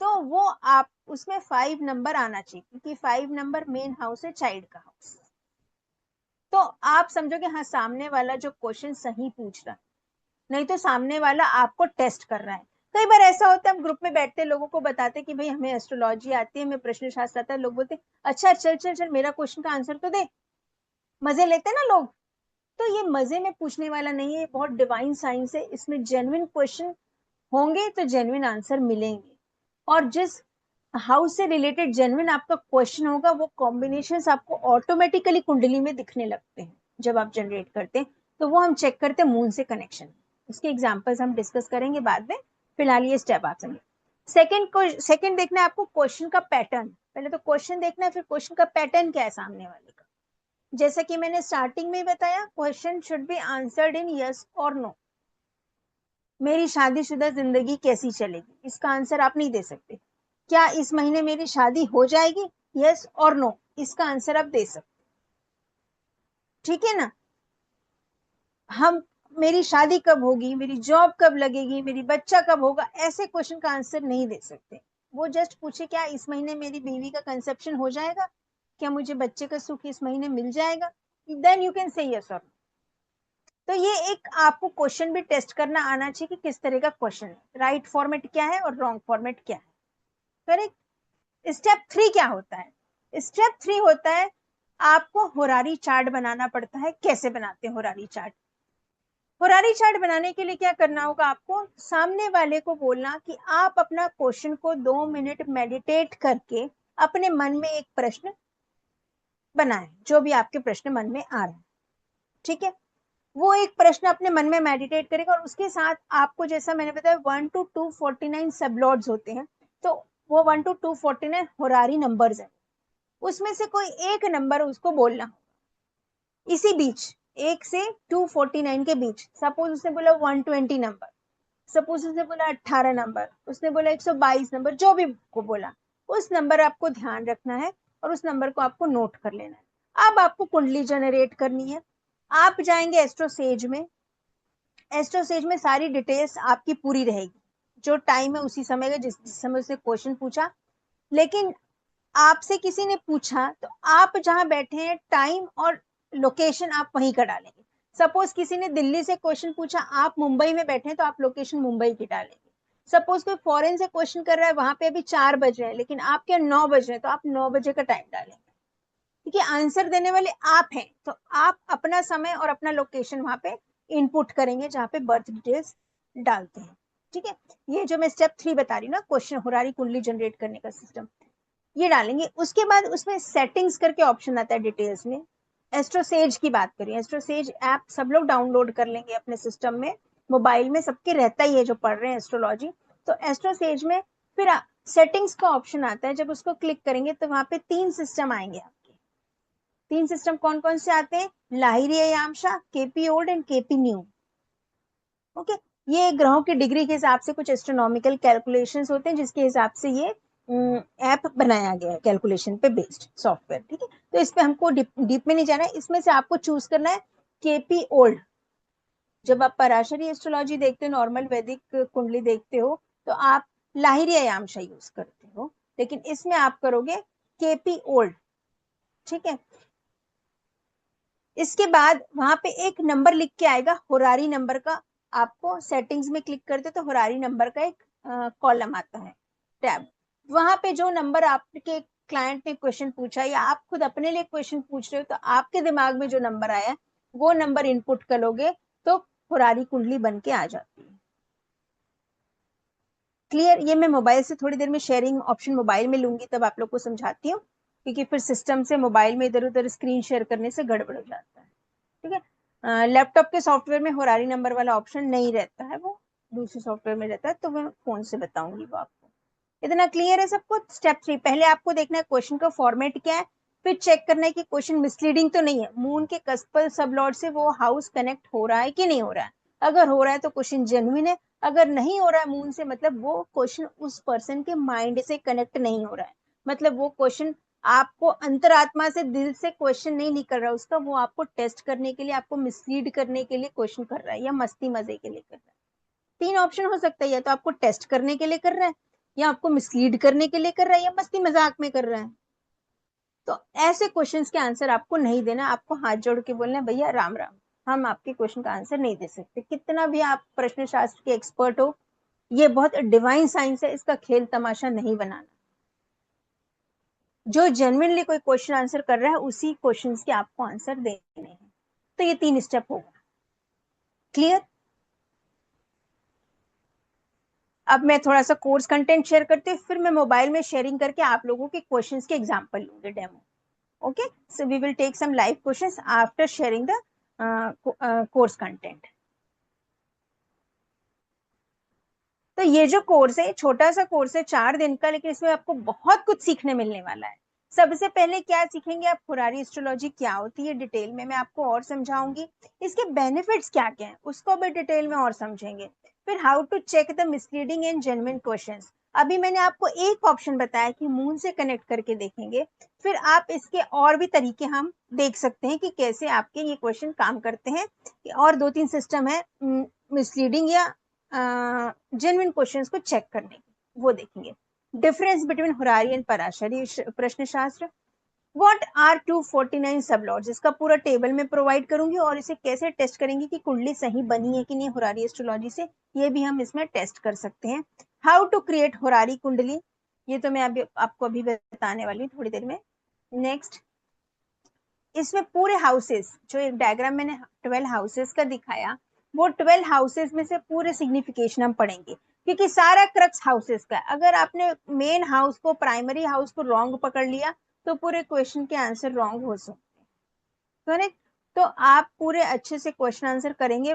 तो वो आप उसमें 5 नंबर आना चाहिए, क्योंकि 5 नंबर मेन हाउस है, चाइल्ड का हाउस। तो आप समझोगे हाँ सामने वाला जो क्वेश्चन सही पूछ रहा है, नहीं तो सामने वाला आपको टेस्ट कर रहा है। कई बार ऐसा होता है हम ग्रुप में बैठते लोगों को बताते कि भाई हमें एस्ट्रोलॉजी आती है, हमें प्रश्न शास्त्र आता है, लोग बोलते अच्छा चल चल चल मेरा क्वेश्चन का आंसर तो दे। मजे लेते ना लोग। तो ये मजे में पूछने वाला नहीं है, बहुत डिवाइन साइंस है, इसमें जेन्युइन क्वेश्चन होंगे तो जेन्युइन आंसर मिलेंगे। और जिस हाउस से रिलेटेड जेन्युइन आपका क्वेश्चन होगा वो कॉम्बिनेशन आपको ऑटोमेटिकली कुंडली में दिखने लगते हैं जब आप जनरेट करते हैं। तो वो हम चेक करते हैं मून से कनेक्शन, उसके एग्जांपल्स हम डिस्कस करेंगे बाद में, फिलहाल ये स्टेप आप समझिए। सेकंड देखना है आपको क्वेश्चन का पैटर्न, पहले तो क्वेश्चन देखना है, फिर क्वेश्चन का पैटर्न क्या है सामने वाले का। जैसा कि मैंने स्टार्टिंग में बताया, question should be answered in yes और नो। मेरी शादीशुदा जिंदगी कैसी चलेगी, इसका आंसर आप नहीं दे सकते। क्या इस महीने मेरी शादी हो जाएगी, यस और नो, इसका आंसर आप दे सकते। ठीक है ना। हम मेरी शादी कब होगी, मेरी जॉब कब लगेगी, मेरी बच्चा कब होगा, ऐसे क्वेश्चन का आंसर नहीं दे सकते। वो जस्ट पूछे क्या इस महीने मेरी बीवी का कंसेप्शन हो जाएगा, क्या मुझे बच्चे का सुख इस महीने मिल जाएगा, then you can say yes और नो। तो ये एक आपको क्वेश्चन भी टेस्ट करना आना चाहिए कि किस तरह का क्वेश्चन है, राइट फॉर्मेट क्या है और रॉन्ग फॉर्मेट क्या है। करेक्ट। स्टेप 3 क्या होता है? स्टेप 3 होता है आपको होरारी चार्ट बनाना पड़ता है। कैसे बनाते हैं होरारी चार्ट? होरारी चार्ट बनाने के लिए क्या करना होगा, आपको सामने वाले को बोलना कि आप अपना क्वेश्चन को 2 मिनट मेडिटेट करके अपने मन में एक प्रश्न बनाएं, जो भी आपके प्रश्न मन में आ रहा है। ठीक है। वो एक प्रश्न अपने मन में मेडिटेट करेगा और उसके साथ आपको, जैसा मैंने बताया 1 to 249 सब लॉर्ड्स होते हैं, तो वो 1 to 249 होरारी नंबर्स है, उसमें से कोई एक नंबर उसको बोलना इसी बीच, 1 से 249 के बीच। सपोज उसने बोला 120 नंबर, सपोज उसने बोला 18 नंबर, उसने बोला 122 नंबर, जो भी को बोला उस नंबर आपको ध्यान रखना है और उस नंबर को आपको नोट कर लेना है। अब आपको कुंडली जनरेट करनी है। आप जाएंगे एस्ट्रोसेज में, एस्ट्रोसेज में सारी डिटेल्स आपकी पूरी रहेगी, जो टाइम है उसी समय का, जिस समय उसने क्वेश्चन पूछा। लेकिन आपसे किसी ने पूछा तो आप जहां बैठे हैं टाइम और लोकेशन आप वहीं का डालेंगे। सपोज किसी ने दिल्ली से क्वेश्चन पूछा, आप मुंबई में बैठे हैं तो आप लोकेशन मुंबई की डालेंगे। सपोज कोई फॉरेन से क्वेश्चन कर रहा है, वहां पे अभी 4 बज रहे हैं लेकिन आपके यहाँ 9 बज रहे हैं, तो आप 9 बजे का टाइम डालेंगे। ठीक है, आंसर देने वाले आप हैं, तो आप अपना समय और अपना लोकेशन वहां पे इनपुट करेंगे जहाँ पे बर्थ डिटेल्स डालते हैं। ठीक है, ये जो मैं स्टेप 3 बता रही हूँ ना, क्वेश्चन होरारी कुंडली जनरेट करने का सिस्टम, ये डालेंगे। उसके बाद उसमें सेटिंग्स करके ऑप्शन आता है डिटेल्स में। एस्ट्रोसेज की बात करें, एस्ट्रोसेज ऐप सब लोग डाउनलोड कर लेंगे अपने सिस्टम में, मोबाइल में सबके रहता ही है जो पढ़ रहे हैं एस्ट्रोलॉजी। तो एस्ट्रोसेज में फिर सेटिंग्स का ऑप्शन आता है, जब उसको क्लिक करेंगे तो वहां पे 3 सिस्टम आएंगे आपके। 3 सिस्टम कौन कौन से आते हैं? लाहिरी अयामशा, KP old and KP new. Okay, ये ग्रहों की डिग्री के हिसाब से कुछ एस्ट्रोनॉमिकल कैलकुलेशंस होते हैं, जिसके हिसाब से ये ऐप बनाया गया है, कैलकुलेशन पे बेस्ड सॉफ्टवेयर। ठीक है, तो इस पे हमको डीप में नहीं जाना है, इसमें से आपको चूज करना है केपी ओल्ड। जब आप पराशरी एस्ट्रोलॉजी देखते हो, नॉर्मल वैदिक कुंडली देखते हो, तो आप लाहिरी अयामशा यूज करते हो, लेकिन इसमें आप करोगे केपी ओल्ड। ठीक है, इसके बाद वहां पे एक नंबर लिख के आएगा होरारी नंबर का। आपको सेटिंग्स में क्लिक करते तो होरारी नंबर का एक कॉलम आता है, टैब। वहां पे जो नंबर आपके क्लाइंट ने क्वेश्चन पूछा या आप खुद अपने लिए क्वेश्चन पूछ रहे हो, तो आपके दिमाग में जो नंबर आया वो नंबर इनपुट करोगे तो होरारी कुंडली बन के आ जाती है। क्लियर? ये मैं मोबाइल से थोड़ी देर में शेयरिंग ऑप्शन मोबाइल में लूंगी, तब आप लोग को समझाती हूँ, क्योंकि फिर सिस्टम से मोबाइल में इधर उधर स्क्रीन शेयर करने से गड़बड़ हो जाता है। ठीक है, लैपटॉप के सॉफ्टवेयर में होरारी नंबर वाला ऑप्शन नहीं रहता है, वो दूसरे सॉफ्टवेयर में रहता है, तो मैं फोन से बताऊंगी वो आपको। इतना क्लियर है सबको? स्टेप 3, पहले आपको देखना है क्वेश्चन का फॉर्मेट क्या है, फिर चेक करना है कि क्वेश्चन मिसलीडिंग तो नहीं है, मून के कस्पल सबलॉर्ड से वो हाउस कनेक्ट हो रहा है कि नहीं हो रहा है। अगर हो रहा है तो क्वेश्चन जेन्युइन है, अगर नहीं हो रहा है मून से, मतलब वो क्वेश्चन उस पर्सन के माइंड से कनेक्ट नहीं हो रहा है, मतलब वो क्वेश्चन आपको अंतरात्मा से, दिल से क्वेश्चन नहीं निकल रहा उसका, वो आपको टेस्ट करने के लिए, आपको मिसलीड करने के लिए क्वेश्चन कर रहा है, या मस्ती मजे के लिए कर रहा है। 3 ऑप्शन हो सकता है, या तो आपको टेस्ट करने के लिए कर रहा है, या आपको मिसलीड करने के लिए कर रहा है, या मस्ती मजाक में कर रहा है। तो ऐसे क्वेश्चंस के आंसर आपको नहीं देना, आपको हाथ जोड़ के बोलना है भैया राम राम, हम आपके क्वेश्चन का आंसर नहीं दे सकते, कितना भी आप प्रश्न शास्त्र के एक्सपर्ट हो। ये बहुत डिवाइन साइंस है, इसका खेल तमाशा नहीं बनाना। जो जेन्युइनली कोई क्वेश्चन आंसर कर रहा है उसी क्वेश्चन के आपको आंसर देने हैं। तो ये 3 स्टेप होगा। क्लियर? अब मैं थोड़ा सा कोर्स कंटेंट शेयर करती हूँ, फिर मैं मोबाइल में शेयरिंग करके आप लोगों के क्वेश्चंस के एग्जांपल लूंगी, demo. Okay, so we will take some live questions after sharing the course content. तो ये जो कोर्स है, छोटा सा कोर्स है, 4 दिन का, लेकिन इसमें आपको बहुत कुछ सीखने मिलने वाला है। सबसे पहले क्या सीखेंगे आप? होरारी एस्ट्रोलॉजी क्या होती है डिटेल में मैं आपको और समझाऊंगी, इसके बेनिफिट्स क्या क्या है उसको भी डिटेल में और समझेंगे। फिर how to check the misleading and genuine questions. अभी मैंने आपको एक ऑप्शन बताया कि मून से कनेक्ट करके देखेंगे, फिर आप इसके और भी तरीके हम देख सकते हैं कि कैसे आपके ये क्वेश्चन काम करते हैं। और 2-3 सिस्टम है मिसलीडिंग या जेन्युइन क्वेश्चंस को चेक करने की, वो देखेंगे। डिफरेंस बिटवीन होरारी एंड पराशरी प्रश्न शास्त्र। व्हाट आर 249 सबलॉर्ड्स, इसका पूरा टेबल में प्रोवाइड करूंगी, और इसे कैसे टेस्ट करेंगे कि कुंडली सही बनी है कि नहीं होरारी एस्ट्रोलॉजी से, ये भी हम इसमें टेस्ट कर सकते हैं। हाउ टू क्रिएट होरारी कुंडली, ये तो मैं अभी आपको अभी बताने वाली हूँ थोड़ी देर में। नेक्स्ट, इसमें पूरे हाउसेस, जो एक डायग्राम मैंने 12 हाउसेस का दिखाया, वो 12 हाउसेस में से पूरे सिग्निफिकेशन हम पढ़ेंगे, क्योंकि सारा क्रक्स हाउसेस का है। अगर आपने मेन हाउस को, प्राइमरी हाउस को रॉन्ग पकड़ लिया तो पूरे क्वेश्चन के आंसर रॉन्ग हो सकते हैं। करेक्ट? तो आप पूरे अच्छे से क्वेश्चन आंसर करेंगे,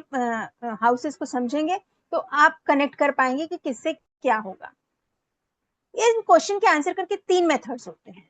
हाउसेस को समझेंगे, तो आप कनेक्ट कर पाएंगे कि किससे क्या होगा। इन क्वेश्चन के आंसर करके 3 मेथड्स होते हैं।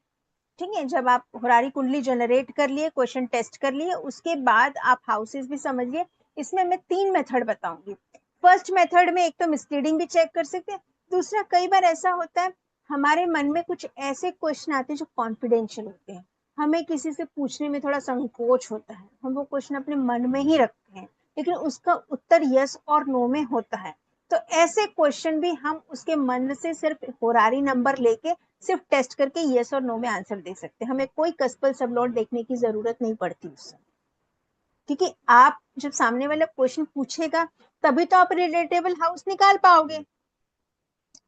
ठीक है, जब आप होरारी कुंडली जनरेट कर लिए, क्वेश्चन टेस्ट कर लिए, उसके बाद आप हाउसेस भी समझ लिए। इसमें मैं 3 मेथड बताऊंगी। फर्स्ट मेथड में एक तो मिसलीडिंग भी चेक कर सकते हैं, दूसरा कई बार ऐसा होता है हमारे मन में कुछ ऐसे क्वेश्चन आते हैं जो कॉन्फिडेंशियल होते हैं, हमें किसी से पूछने में थोड़ा संकोच होता है, हम वो क्वेश्चन अपने मन में ही रखते हैं, लेकिन उसका उत्तर यस और नो में होता है। तो ऐसे क्वेश्चन भी हम उसके मन से सिर्फ होरारी नंबर लेके, सिर्फ टेस्ट करके यस और नो में आंसर दे सकते हैं, हमें कोई कस्पल सबलॉट देखने की जरूरत नहीं पड़ती उससे। क्योंकि आप जब सामने वाला क्वेश्चन पूछेगा तभी तो आप रिलेटेबल हाउस निकाल पाओगे।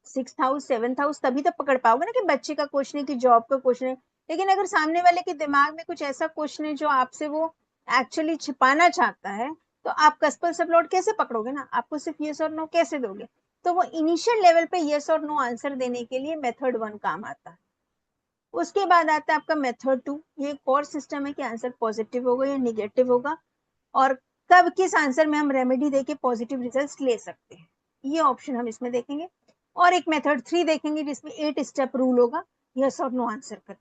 6th हाउस 7th हाउस तभी तो पकड़ पाओगे ना कि बच्चे का क्वेश्चन है कि जॉब का क्वेश्चन है। लेकिन अगर सामने वाले के दिमाग में कुछ ऐसा क्वेश्चन है जो आपसे वो एक्चुअली छिपाना चाहता है, तो आप कस्पल सबलॉट कैसे पकड़ोगे ना, आपको सिर्फ यस और नो कैसे दोगे। तो वो इनिशियल लेवल पे यस और नो आंसर देने के लिए मेथड 1 काम आता है। उसके बाद आता है आपका मेथड 2। ये एक और सिस्टम है कि आंसर पॉजिटिव होगा या निगेटिव होगा, और कब किस आंसर में हम रेमेडी देके पॉजिटिव रिजल्ट ले सकते हैं, ये ऑप्शन हम इसमें देखेंगे। और एक मेथड 3 देखेंगे जिसमें 8 स्टेप रूल होगा यस और नो आंसर करने का।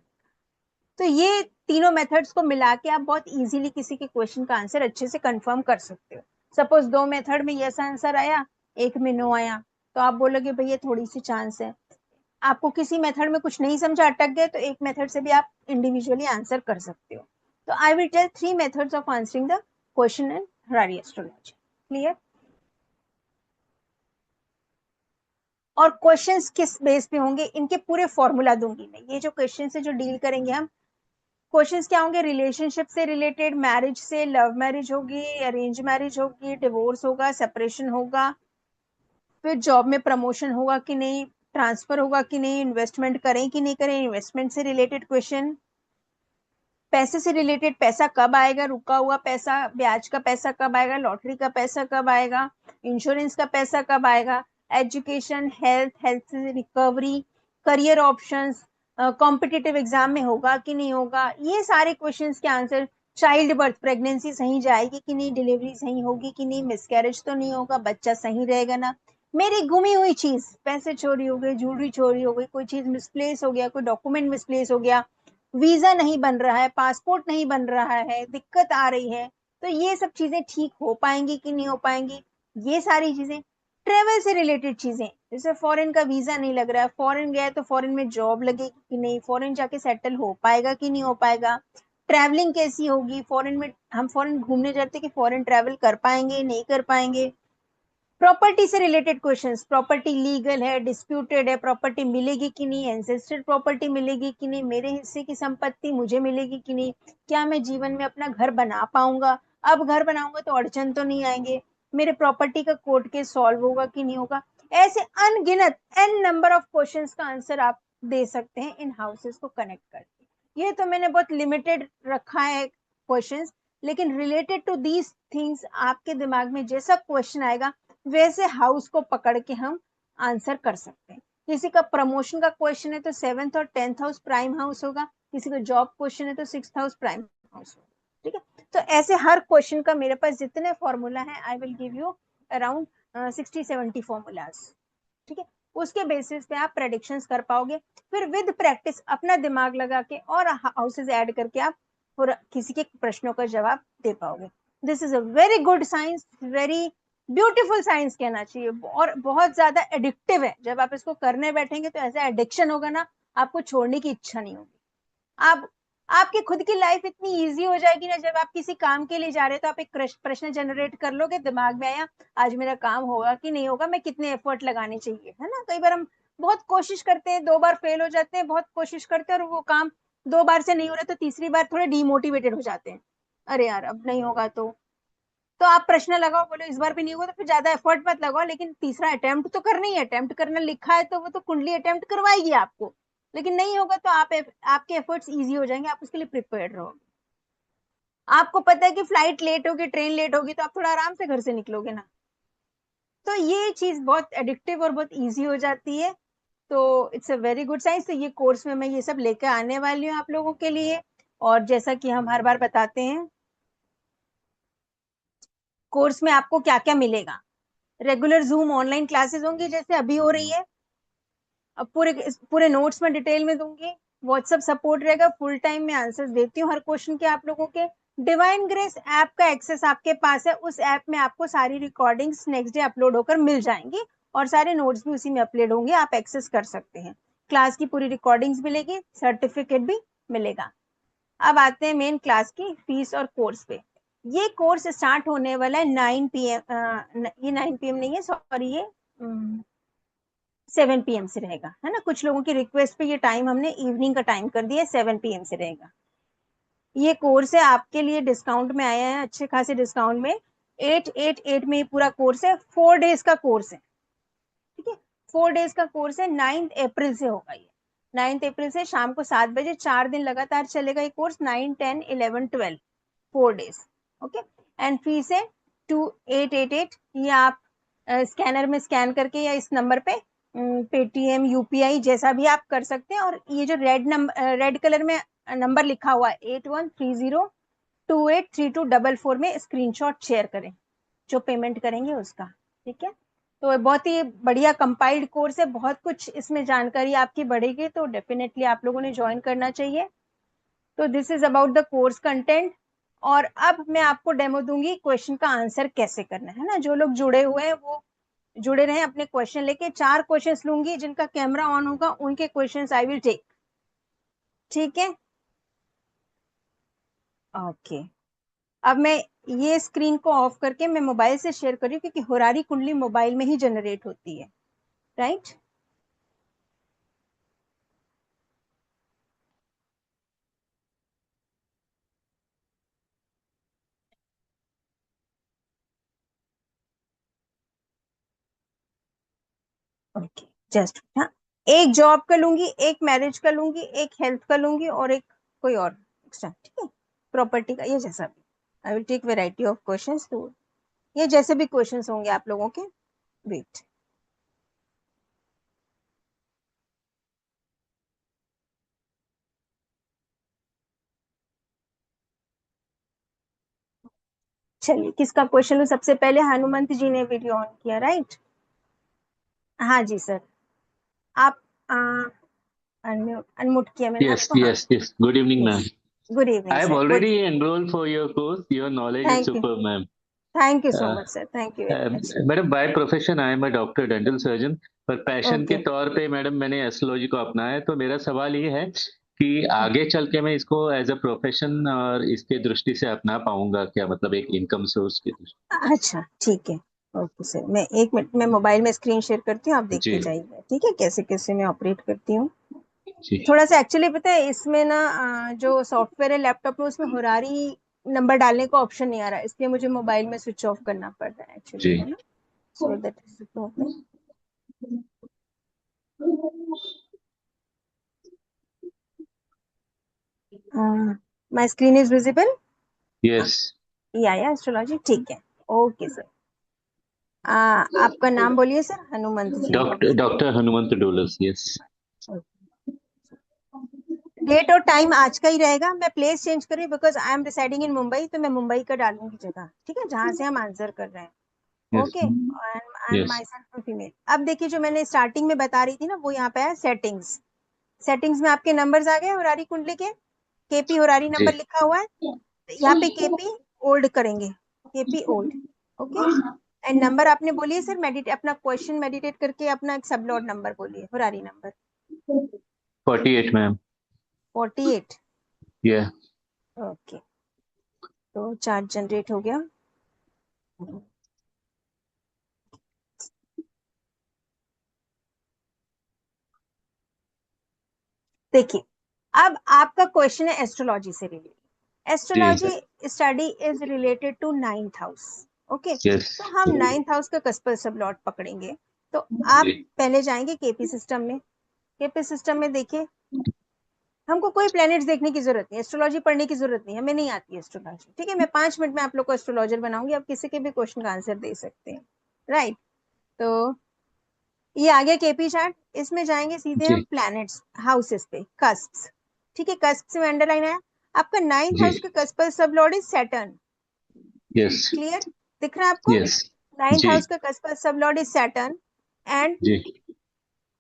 तो ये तीनों मेथड्स को मिला के आप बहुत इजीली किसी के क्वेश्चन का आंसर अच्छे से कंफर्म कर सकते हो। सपोज 2 मेथड में यस आंसर आया, एक में नो आया, तो आप बोलोगे भैया थोड़ी सी चांस है। आपको किसी मेथड में कुछ नहीं समझा, अटक गए, तो एक मेथड से भी आप इंडिविजुअली आंसर कर सकते हो। तो I will tell 3 methods of answering the question in horary astrology. Clear? और क्वेश्चंस किस बेस पे होंगे, इनके पूरे फॉर्मूला दूंगी मैं। ये जो क्वेश्चन है जो डील करेंगे हम, क्वेश्चंस क्या होंगे, रिलेशनशिप से रिलेटेड, मैरिज से, लव मैरिज होगी, अरेंज मैरिज होगी, डिवोर्स होगा, सेपरेशन होगा, फिर जॉब में प्रमोशन होगा कि नहीं, ट्रांसफर होगा कि नहीं, इन्वेस्टमेंट करें कि नहीं करें, इन्वेस्टमेंट से रिलेटेड क्वेश्चन, पैसे से रिलेटेड, पैसा कब आएगा, रुका हुआ पैसा, ब्याज का पैसा कब आएगा, लॉटरी का पैसा कब आएगा, इंश्योरेंस का पैसा कब आएगा, एजुकेशन, हेल्थ, हेल्थ से recovery, career options, competitive exam में होगा कि नहीं होगा, ये सारे क्वेश्चंस के आंसर, चाइल्ड बर्थ, प्रेगनेंसी सही जाएगी कि नहीं, डिलीवरी सही होगी कि नहीं, मिसकैरेज तो नहीं होगा, बच्चा सही रहेगा ना, मेरी गुमी हुई चीज, पैसे चोरी हो गए, ज्वेलरी चोरी हो गई, कोई चीज मिसप्लेस हो गया, कोई डॉक्यूमेंट मिसप्लेस हो गया, वीजा नहीं बन रहा है, पासपोर्ट नहीं बन रहा है, दिक्कत आ रही है, तो ये सब चीजें ठीक हो पाएंगी कि नहीं हो पाएंगी, ये सारी चीजें। ट्रेवल से रिलेटेड चीजें, जैसे फॉरेन का वीजा नहीं लग रहा है, फॉरेन गया तो फॉरेन में जॉब लगेगी कि नहीं, फॉरेन जाके सेटल हो पाएगा कि नहीं हो पाएगा, ट्रैवलिंग कैसी होगी, फॉरेन में हम फॉरेन घूमने जाते कि फॉरेन ट्रैवल कर पाएंगे नहीं कर पाएंगे। प्रॉपर्टी से रिलेटेड क्वेश्चंस, प्रॉपर्टी लीगल है, डिस्प्यूटेड है, प्रॉपर्टी मिलेगी कि नहीं, एंसेस्ट्रल प्रॉपर्टी मिलेगी कि नहीं, मेरे हिस्से की संपत्ति मुझे मिलेगी कि नहीं, क्या मैं जीवन में अपना घर बना पाऊंगा, अब घर बनाऊंगा तो अड़चन तो नहीं आएंगे, मेरे प्रॉपर्टी का कोर्ट केस सॉल्व होगा कि नहीं होगा। ऐसे अनगिनत एन नंबर ऑफ क्वेश्चंस का आंसर आप दे सकते हैं इन हाउसेस को कनेक्ट करके। ये तो मैंने बहुत लिमिटेड रखा है क्वेश्चंस, लेकिन रिलेटेड टू दीज थिंग्स आपके दिमाग में जैसा क्वेश्चन आएगा वैसे हाउस को पकड़ के हम आंसर कर सकते हैं। किसी का प्रमोशन का क्वेश्चन है तो 7th और 10th हाउस प्राइम हाउस होगा, किसी का जॉब क्वेश्चन है तो 6th हाउस प्राइम हाउस होगा। ठीक है, तो ऐसे हर क्वेश्चन का मेरे पास जितने फॉर्मूला है, I will give you around 60-70 formulas. ठीक है, उसके बेसिस पे आप प्रेडिक्शंस कर पाओगे, फिर विद प्रैक्टिस अपना दिमाग लगा के और हाउसेज ऐड करके आप किसी के प्रश्नों का जवाब दे पाओगे। This is a very good science, very beautiful science कहना चाहिए, और बहुत ज्यादा एडिक्टिव है। जब आप इसको करने बैठेंगे तो ऐसा एडिक्शन होगा ना, आपको छोड़ने की इच्छा नहीं होगी। आप आपकी खुद की लाइफ इतनी इजी हो जाएगी ना, जब आप किसी काम के लिए जा रहे हो तो आप एक प्रश्न जनरेट कर लोगे, दिमाग में आया आज मेरा काम होगा कि नहीं होगा, मैं कितने एफर्ट लगाने चाहिए, है ना। कई बार हम बहुत कोशिश करते हैं, 2 बार फेल हो जाते हैं, बहुत कोशिश करते हैं और वो काम 2 बार से नहीं हो रहा तो तीसरी बार थोड़े डिमोटिवेटेड हो जाते हैं, अरे यार अब नहीं होगा। तो आप प्रश्न लगाओ, बोलो इस बार भी नहीं होगा तो फिर ज्यादा एफर्ट मत लगाओ, लेकिन तीसरा अटेम्प्ट तो करना ही है, अटेम्प्ट करना लिखा है तो वो तो कुंडली अटेम्प्ट करवाएगी आपको। लेकिन नहीं होगा तो आपके एफर्ट्स इजी हो जाएंगे, आप उसके लिए प्रिपेयर्ड रहोगे। आपको पता है कि फ्लाइट लेट होगी, ट्रेन लेट होगी, तो आप थोड़ा आराम से घर से निकलोगे ना। तो ये चीज बहुत एडिक्टिव और बहुत ईजी हो जाती है। तो it's a very good science. तो ये कोर्स में मैं ये सब लेकर आने वाली हूँ आप लोगों के लिए। और जैसा कि हम हर बार बताते हैं, कोर्स में आपको क्या क्या मिलेगा। रेगुलर जूम ऑनलाइन क्लासेस होंगी जैसे अभी हो रही है, अब पूरे पूरे नोट्स में डिटेल में दूंगी। व्हाट्सएप सपोर्ट रहेगा, फुल टाइम में आंसर्स देती हूँ हर क्वेश्चन के आप लोगों के। डिवाइन ग्रेस ऐप का एक्सेस आपके पास है, उस ऐप में आपको सारी रिकॉर्डिंग्स नेक्स्ट डे अपलोड होकर मिल जाएंगी, और सारे नोट्स भी उसी में अपलोड होंगे, आप एक्सेस कर सकते हैं। क्लास की पूरी रिकॉर्डिंग्स मिलेगी, सर्टिफिकेट भी मिलेगा। अब आते हैं मेन क्लास की फीस और कोर्स पे। ये कोर्स स्टार्ट होने वाला है 9 PM, ये 9 PM नहीं है, सॉरी, ये 7 PM से रहेगा, है ना। कुछ लोगों की रिक्वेस्ट पे ये टाइम हमने इवनिंग का टाइम कर दिया है, 7 PM से रहेगा। ये कोर्स है आपके लिए, डिस्काउंट में आया है, अच्छे खासे डिस्काउंट में। 888 में ये पूरा कोर्स है, 4 डेज का कोर्स है। ठीक है, 4 डेज का कोर्स है, 9 अप्रैल से होगा ये। 9 अप्रैल से शाम को 7 बजे 4 दिन लगातार चलेगा ये course, 9, 10, 11, 12, 4 days. Okay, and fees है 2888। ये आप स्कैनर में स्कैन करके या इस नंबर पे पेटीएम यूपीआई जैसा भी आप कर सकते हैं। और ये जो रेड कलर में नंबर लिखा हुआ है 8130283244 में स्क्रीनशॉट शेयर करें जो पेमेंट करेंगे उसका। ठीक है, तो बहुत ही बढ़िया कंपाइल्ड कोर्स है, बहुत कुछ इसमें जानकारी आपकी बढ़ेगी, तो डेफिनेटली आप लोगों ने ज्वाइन करना चाहिए। तो this is about the course content. और अब मैं आपको डेमो दूंगी क्वेश्चन का आंसर कैसे करना है ना। जो लोग जुड़े हुए हैं वो जुड़े रहे अपने क्वेश्चन लेके। 4 क्वेश्चंस लूंगी, जिनका कैमरा ऑन होगा उनके क्वेश्चंस आई विल टेक। ठीक है, ओके। अब मैं ये स्क्रीन को ऑफ करके मैं मोबाइल से शेयर कर रही हूँ, क्योंकि होरारी कुंडली मोबाइल में ही जनरेट होती है, राइट। ओके, जस्ट हाँ, एक जॉब का लूंगी, एक मैरिज का लूंगी, एक हेल्थ का लूंगी और एक कोई और एक्स्ट्रा। ठीक है, प्रॉपर्टी का, ये जैसा भी। I will take variety of questions, तो ये जैसे भी क्वेश्चंस होंगे आप लोगों के। वेट, चलिए किसका क्वेश्चन लूं सबसे पहले। हनुमंत जी ने वीडियो ऑन किया, राइट। हाँ जी सर, आप अनम्यूट किया मैंने Yes, आपको। हाँ, yes, yes. Good evening, ma'am. Good I evening have sir, good. already enrolled for your course. Your knowledge is thank you, superb, ma'am. Thank you so Uh, much sir, thank you very much. Madam, by profession I am a doctor dental surgeon, पर पैशन के ओके, तौर पे मैडम मैंने एस्ट्रोलॉजी को अपनाया है। तो मेरा सवाल ये है कि आगे चल के मैं इसको एज अ प्रोफेशन और इसके दृष्टि से अपना पाऊंगा क्या, मतलब एक इनकम सोर्स की दृष्टि। अच्छा ठीक है। ओके सर, मैं 1 मिनट में मोबाइल में स्क्रीन शेयर करती हूँ, आप देखते जी जाइएगा। ठीक है, कैसे कैसे मैं ऑपरेट करती हूँ। जी थोड़ा सा एक्चुअली पता है इसमें ना, जो सॉफ्टवेयर है लैपटॉप में, उसमें होरारी नंबर डालने का ऑप्शन नहीं आ रहा है, इसलिए मुझे मोबाइल में स्विच ऑफ करना पड़ रहा है एक्चुअली, जी। है ना। So that is the problem. My screen is visible. Yes. या एस्ट्रोलॉजी, ठीक है। ओके सर, आपका नाम बोलिए सर। हनुमंत जी नाम है। Doctor Hanumant डोलस, yes. डेट और टाइम आज का ही रहेगा। मैं प्लेस चेंज कर रही हूँ because I am residing in Mumbai, तो मैं मुंबई का डालूंगी जगह। ठीक है, जहां से हम आंसर कर रहे हैं। Yes okay, and yes my self female. अब देखिए, जो मैंने स्टार्टिंग में बता रही थी ना, वो यहाँ पे है सेटिंग्स। सेटिंग्स में आपके नंबर्स आ गए होरारी कुंडली के। केपी होरारी जी नंबर लिखा हुआ है, यहाँ पे केपी ओल्ड करेंगे, KP old. Okay, and number आपने बोलिए सर, मेडिटेट अपना क्वेश्चन मेडिटेट करके अपना एक सबलॉर्ड नंबर बोलिए, होरारी नंबर। 48 मैम। 48। या ओके, तो चार्ट जनरेट हो गया। देखिए, अब आपका क्वेश्चन है एस्ट्रोलॉजी से रिलेटेड। जी astrology study is related to 9th house. Okay, yes तो हम 9th हाउस का कस्पर सब लॉट पकड़ेंगे। तो आप जी पहले जाएंगे केपी सिस्टम में। केपी सिस्टम में देखिए, हमको कोई प्लैनेट्स देखने की जरूरत नहीं, एस्ट्रोलॉजी पढ़ने की जरूरत नहीं, हमें नहीं आती एस्ट्रोलॉजी। ठीक है, मैं 5 मिनट में आप लोग को एस्ट्रोलॉजर बनाऊंगी, आप किसी के भी क्वेश्चन का आंसर दे सकते हैं, राइट। तो ये आ गया केपी चार्ट। इसमें जाएंगे सीधे हम जी प्लैनेट्स हाउसेस पे, कस्प्स। ठीक है, कस्प में अंडरलाइन है आपका 9th जी हाउस का cusp sub lord is Saturn. Yes clear, दिख रहा है आपको। यस 9th जी हाउस का cusp sub lord is Saturn. And जी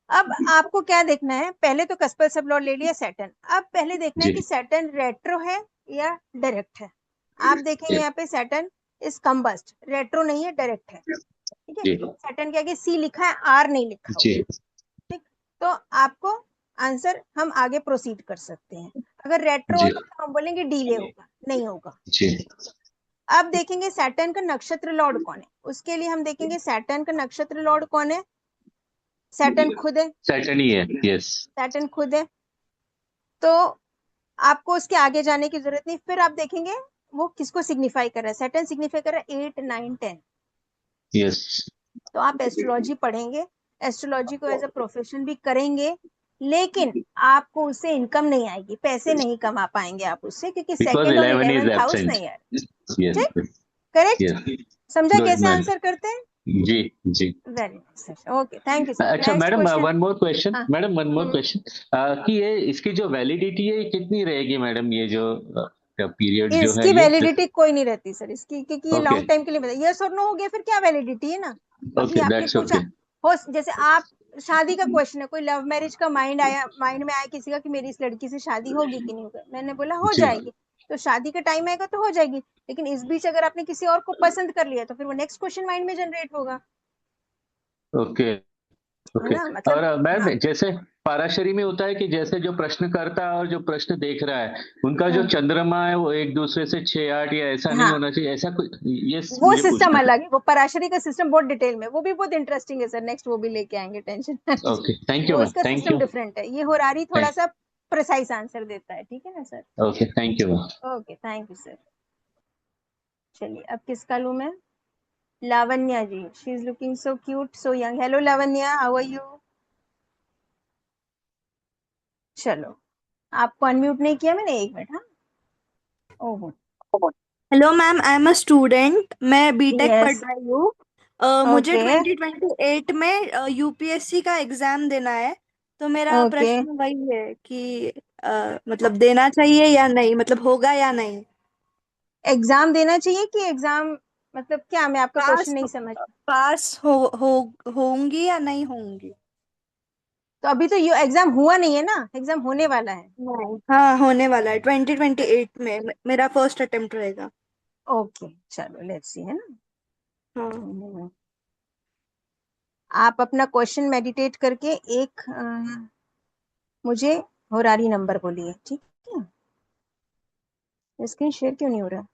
अब आपको क्या देखना है, पहले तो कस्प सब लॉर्ड ले लिया सैटर्न। अब पहले देखना है जी कि सैटर्न रेट्रो है या डायरेक्ट है। आप देखेंगे यहाँ पे सैटर्न इज कंबस्ट, रेट्रो नहीं है, डायरेक्ट है। ठीक है, जी सैटर्न के आगे सी लिखा है, आर नहीं लिखा हुआ। जी ठीक, तो आपको आंसर हम आगे प्रोसीड कर सकते हैं। अगर रेट्रो जी होता तो हम बोलेंगे डीले होगा, नहीं होगा। जी अब देखेंगे सैटर्न का नक्षत्र लॉर्ड कौन है, उसके लिए हम देखेंगे सैटर्न का नक्षत्र लॉर्ड कौन है। सैटर्न खुद है, सैटर्न ही है, यस। सैटर्न खुद है। तो आपको उसके आगे जाने की जरूरत नहीं। फिर आप देखेंगे वो किसको सिग्निफाई कर रहा है। सैटर्न सिग्निफाई कर रहा है 8, 9, 10। यस तो आप एस्ट्रोलॉजी पढ़ेंगे। एस्ट्रोलॉजी को एज अ प्रोफेशन भी करेंगे, लेकिन आपको उससे इनकम नहीं आएगी, पैसे नहीं कमा पाएंगे आप उससे, क्योंकि Because सेकंड और 11 is 11th हाउस absent. नहीं है। Yes, ठीक, yes, करेक्ट, yes. समझा Good, कैसे madam. आंसर करते हैं? जी, जी. Very nice, okay, thank you sir. अच्छा next madam, question. One more question, हाँ, मैडम वन मोर क्वेश्चन, कि ये इसकी जो वैलिडिटी है ये कितनी रहेगी मैडम, ये जो पीरियड जो है इसकी ये? वैलिडिटी कोई नहीं रहती सर इसकी, क्योंकि ये ओके, लॉन्ग टाइम के लिए बताया, यस और नो हो गया फिर क्या वैलिडिटी है ना। अभी ओके, आपने दैट्स पूछा, ओके. हो जैसे आप, शादी का क्वेश्चन है, कोई लव मैरिज का माइंड में आया किसी का कि मेरी इस लड़की से शादी होगी कि नहीं होगी, मैंने बोला हो जी, जाएगी, तो शादी का टाइम आएगा तो हो जाएगी, लेकिन इस बीच अगर आपने किसी और को पसंद कर लिया तो फिर वो नेक्स्ट क्वेश्चन माइंड में जनरेट होगा, ओके, है ओके. ना, मतलब। और मैम, हाँ, जैसे पाराशरी में होता है कि जैसे जो प्रश्नकर्ता और जो प्रश्न देख रहा है उनका जो हम्म, चंद्रमा है वो एक दूसरे से 6-8 या ऐसा नहीं हाँ, होना चाहिए, ऐसा कुछ, ये वो मुझे सिस्टम पूछना था. अलग है, वो पराशरी का सिस्टम बहुत डिटेल में, वो भी बहुत इंटरेस्टिंग है सर, नेक्स्ट वो भी लेके आएंगे, टेंशन ना लीजिए। ओके, थैंक यू वो मैम, उसका थैंक सिस्टम यू. डिफरेंट है, ये होरारी थोड़ा सा प्रिसाइज आंसर देता है, ठीक है ना सर। Okay, thank you ma'am. Okay, thank you sir. चलिए अब किसका लूं मैं? Lavanya ji, she is looking so cute so young. Hello Lavanya, how are you? चलो, आपको अनम्यूट नहीं किया मैंने, एक मिनट, हाँ। ओहो, hello ma'am, I am a student, मैं बीटेक पढ़ यस, रही हूँ। मुझे ओके, 2028 में यूपीएससी का एग्जाम देना है। तो मेरा ओके। प्रश्न वही है कि मतलब देना चाहिए या नहीं, मतलब होगा या नहीं। एग्जाम देना चाहिए कि एग्जाम, मतलब क्या, मैं आपका क्वेश्चन पास नहीं समझ। पास हो होंगी या नहीं होंगी। तो अभी तो ये एग्जाम हुआ नहीं है ना, एग्जाम होने वाला है। नहीं, हाँ होने वाला है 2028 में, मेरा फर्स्ट अटेम्प्ट रहेगा। ओके, चलो लेट्स सी, है ना। हाँ। हम्म, आप अपना क्वेश्चन मेडिटेट करके एक मुझे होरारी नंबर बोलिए, ठीक है? स्क्रीन शेयर क्यों नहीं हो रहा?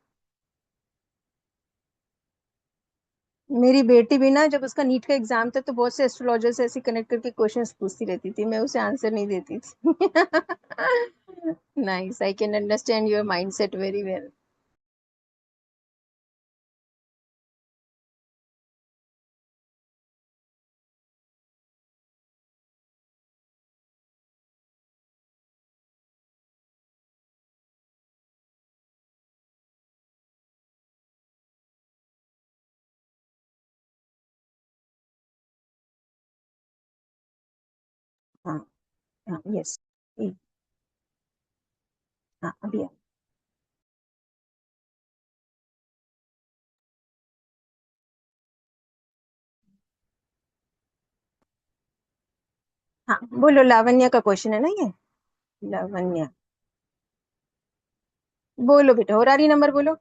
मेरी बेटी भी ना, जब उसका नीट का एग्जाम था तो बहुत से एस्ट्रोलॉजर से ऐसे कनेक्ट करके क्वेश्चंस पूछती रहती थी, मैं उसे आंसर नहीं देती थी। Nice, I can understand your mindset very well. हाँ, हाँ, यस, हाँ, अभी हाँ, बोलो, लावण्या का क्वेश्चन है ना ये? लावण्या, बोलो बेटा, होरारी नंबर बोलो।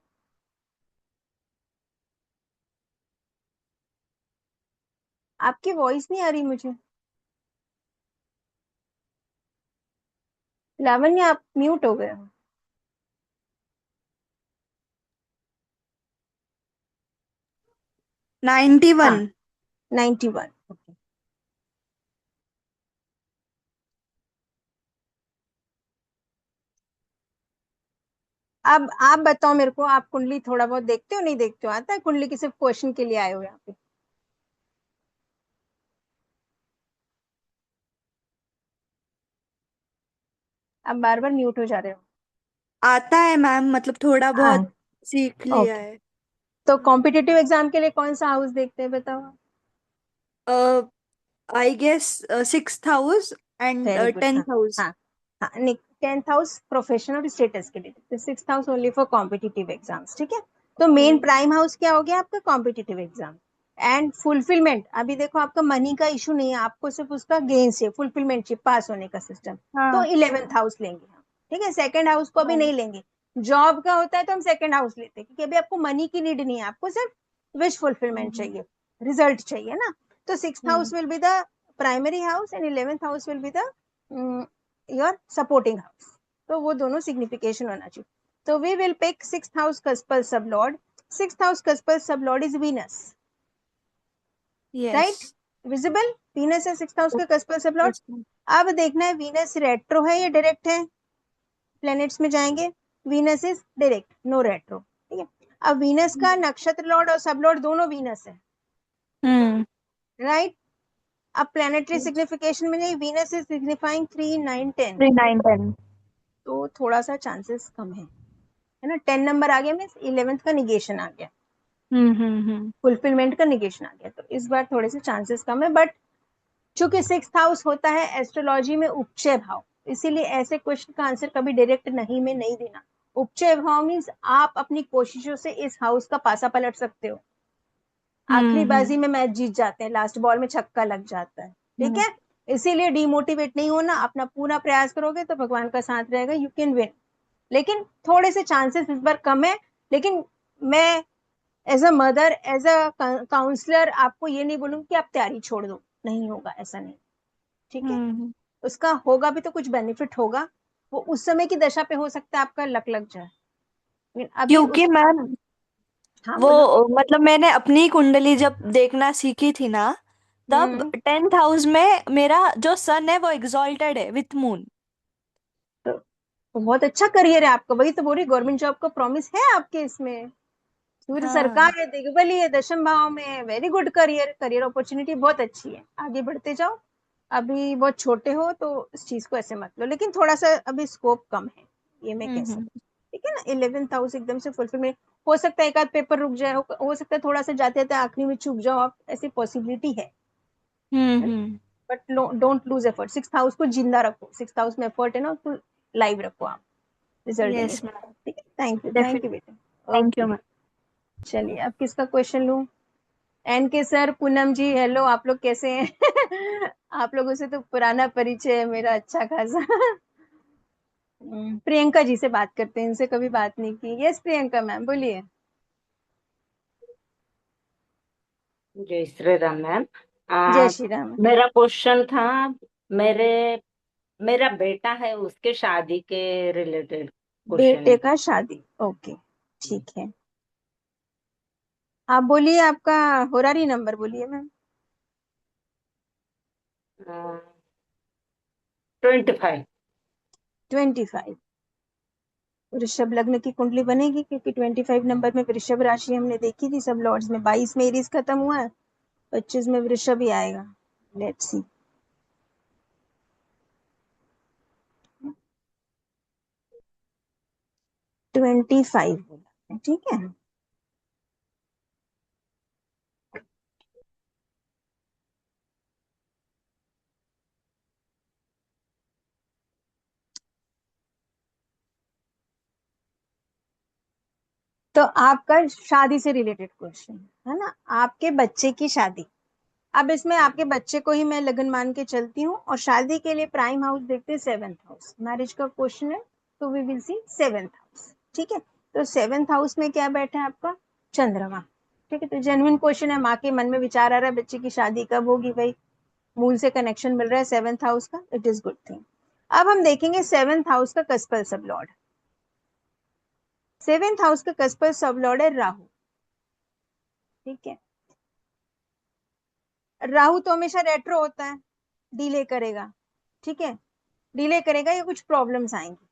आपकी वॉइस नहीं आ रही मुझे, लावण्या, आप म्यूट हो गए हो। 91। हाँ, 91, ओके। अब आप बताओ मेरे को, आप कुंडली थोड़ा बहुत देखते हो नहीं देखते हो? आता है कुंडली की, सिर्फ क्वेश्चन के लिए आए हो यहाँ पे? आप बार बार म्यूट हो जा रहे हो। आता है मैम, मतलब थोड़ा हाँ, बहुत सीख लिया ओके। है। तो कॉम्पिटिटिव एग्जाम के लिए कौन सा हाउस देखते हैं, बताओ? I guess 6th house and very good, हाँ, 10th हाउस। हाँ, हाँ, नहीं, 10th हाउस प्रोफेशनल और स्टेटस के लिए, 6th house only for competitive exams, ठीक है? तो मेन प्राइम हाउस क्या हो गया आपका? Competitive exam and fulfilment. अभी देखो, आपका मनी का इशू नहीं है, आपको सिर्फ उसका गेन चाहिए, फुलफिलमेंट चाहिए, पास होने का सिस्टम। तो हाँ 11th हाउस लेंगे हम, ठीक है? सेकंड हाउस को अभी हाँ। नहीं लेंगे। जॉब का होता है तो हम सेकंड हाउस लेते हैं, क्योंकि अभी आपको मनी की नीड नहीं है, आपको सिर्फ विश फुलफिलमेंट हम्म, चाहिए, रिजल्ट चाहिए ना। तो six hmm, house will be the primary house and 11th house will be the your supporting house. तो वो दोनों सिग्निफिकेशन होना चाहिए। तो we will pick 6th house cuspal sub lord. 6th house cuspal sub lord is Venus, yes. Right? Visible, Venus है 6th हाउस के कस्पल सब लॉर्ड। Yes ma'am. अब देखना है वीनस रेट्रो है या डायरेक्ट है, प्लैनेट्स में जाएंगे। Venus is direct, no retro, ठीक है? अब वीनस का नक्षत्र लॉर्ड और सब लॉर्ड दोनों वीनस है, हम्म। राइट? अब प्लेनेटरी सिग्निफिकेशन में नहीं, वीनस इज सिग्निफाइंग 3, 9, 10, 3, 9, 10। तो थोड़ा सा चांसेस कम है ना। 10 नंबर आ गया मीन्स 11th का निगेशन आ गया, फुलफिलमेंट का निगेशन आ गया, तो इस बार थोड़े से चांसेस कम है। बट चूंकि 6th हाउस होता है एस्ट्रोलॉजी में उपचय भाव, इसीलिए ऐसे क्वेश्चन का आंसर कभी डायरेक्ट नहीं में नहीं देना। उपचय भाव मीन्स आप अपनी कोशिशों से इस हाउस का पासा पलट सकते हो, आखिरी बाजी में मैच जीत जाते हैं, लास्ट बॉल में छक्का लग जाता है, ठीक है। इसीलिए डिमोटिवेट नहीं होना, अपना पूरा प्रयास करोगे तो भगवान का साथ रहेगा, यू कैन विन। लेकिन थोड़े से चांसेस इस बार कम है, लेकिन मैं as a mother, as a counsellor आपको ये नहीं बोलूंगी कि आप तैयारी छोड़ दो, नहीं होगा, ऐसा नहीं, ठीक है। उसका होगा भी तो कुछ बेनिफिट होगा, वो उस समय की दशा पे हो सकता है आपका लक लग जाए, लेकिन अभी क्योंकि उस, मैम हाँ वो बोलो। मतलब मैंने अपनी कुंडली जब देखना सीखी थी ना, तब हम्म 10th हाउस में मेरा जो सन है वो एग्जॉल्टेड है विथ मून। तो बहुत अच्छा करियर है आपका, वही तो बोल रही, गवर्नमेंट जॉब का प्रॉमिस है आपके इसमें, सूर्य हाँ। सरकार है, दिग्बली है, दशम भाव में है, very good career, career opportunity बहुत अच्छी है, आगे बढ़ते जाओ। अभी बहुत छोटे हो तो इस चीज को ऐसे मत लो, लेकिन थोड़ा सा अभी स्कोप कम है, ये मैं कह हम्म सकती हूँ, ठीक है ना। 11th हाउस एकदम से फुलफिलमेंट हो सकता है, एक आध पेपर रुक जाए, हो सकता है थोड़ा सा जाते जाते आखिरी में चूक जाओ आप, ऐसी पॉसिबिलिटी है ना। Hmm. But don't lose effort, 6th house को जिंदा रखो, 6th हाउस में एफर्ट है ना, उसको लाइव रखो आप, रिजल्ट देने यस के मैम, बाद, ठीक है। Thank you definitely. बेटा, थैंक यू ओके। मैम। चलिए अब किसका क्वेश्चन लूं। एन के सर, पूनम जी, हेलो, आप लोग कैसे हैं? आप लोगों से तो पुराना परिचय है मेरा अच्छा खासा। प्रियंका जी से बात करते हैं, इनसे कभी बात नहीं की। यस प्रियंका मैम, बोलिए। जय श्री राम मैम। जय श्री राम। मेरा क्वेश्चन था, मेरे मेरा बेटा है, उसके शादी के रिलेटेड क्वेश्चन बेटे है। का शादी, ओके, ठीक है। आप बोलिए, आपका होरारी नंबर बोलिए मैम। 25। 25। वृषभ लग्न की कुंडली बनेगी, क्योंकि 25 नंबर में वृषभ राशि हमने देखी थी सब लॉर्ड्स में, 22 में एरीज खत्म हुआ है, 25 में वृषभ ही आएगा। Let's see. 25 बोला, ठीक है। तो आपका शादी से रिलेटेड क्वेश्चन है ना, आपके बच्चे की शादी। अब इसमें आपके बच्चे को ही मैं लगन मान के चलती हूँ, और शादी के लिए प्राइम हाउस देखते हैं 7th हाउस, मैरिज का क्वेश्चन है, तो we will see 7th house, ठीक है। तो 7th हाउस में क्या बैठा है आपका, चंद्रमा, ठीक है। तो जेन्युइन क्वेश्चन है, माँ के मन में विचार आ रहा है बच्चे की शादी कब होगी, भाई मूल से कनेक्शन मिल रहा है 7th हाउस का, इट इज गुड थिंग। अब हम देखेंगे 7th हाउस का कस्पल सब लॉर्ड, 7th हाउस का कस्पल सब लॉर्ड है राहु, ठीक है। राहु तो हमेशा रेट्रो होता है, डिले करेगा, ठीक है, डिले करेगा या कुछ प्रॉब्लम्स आएंगी,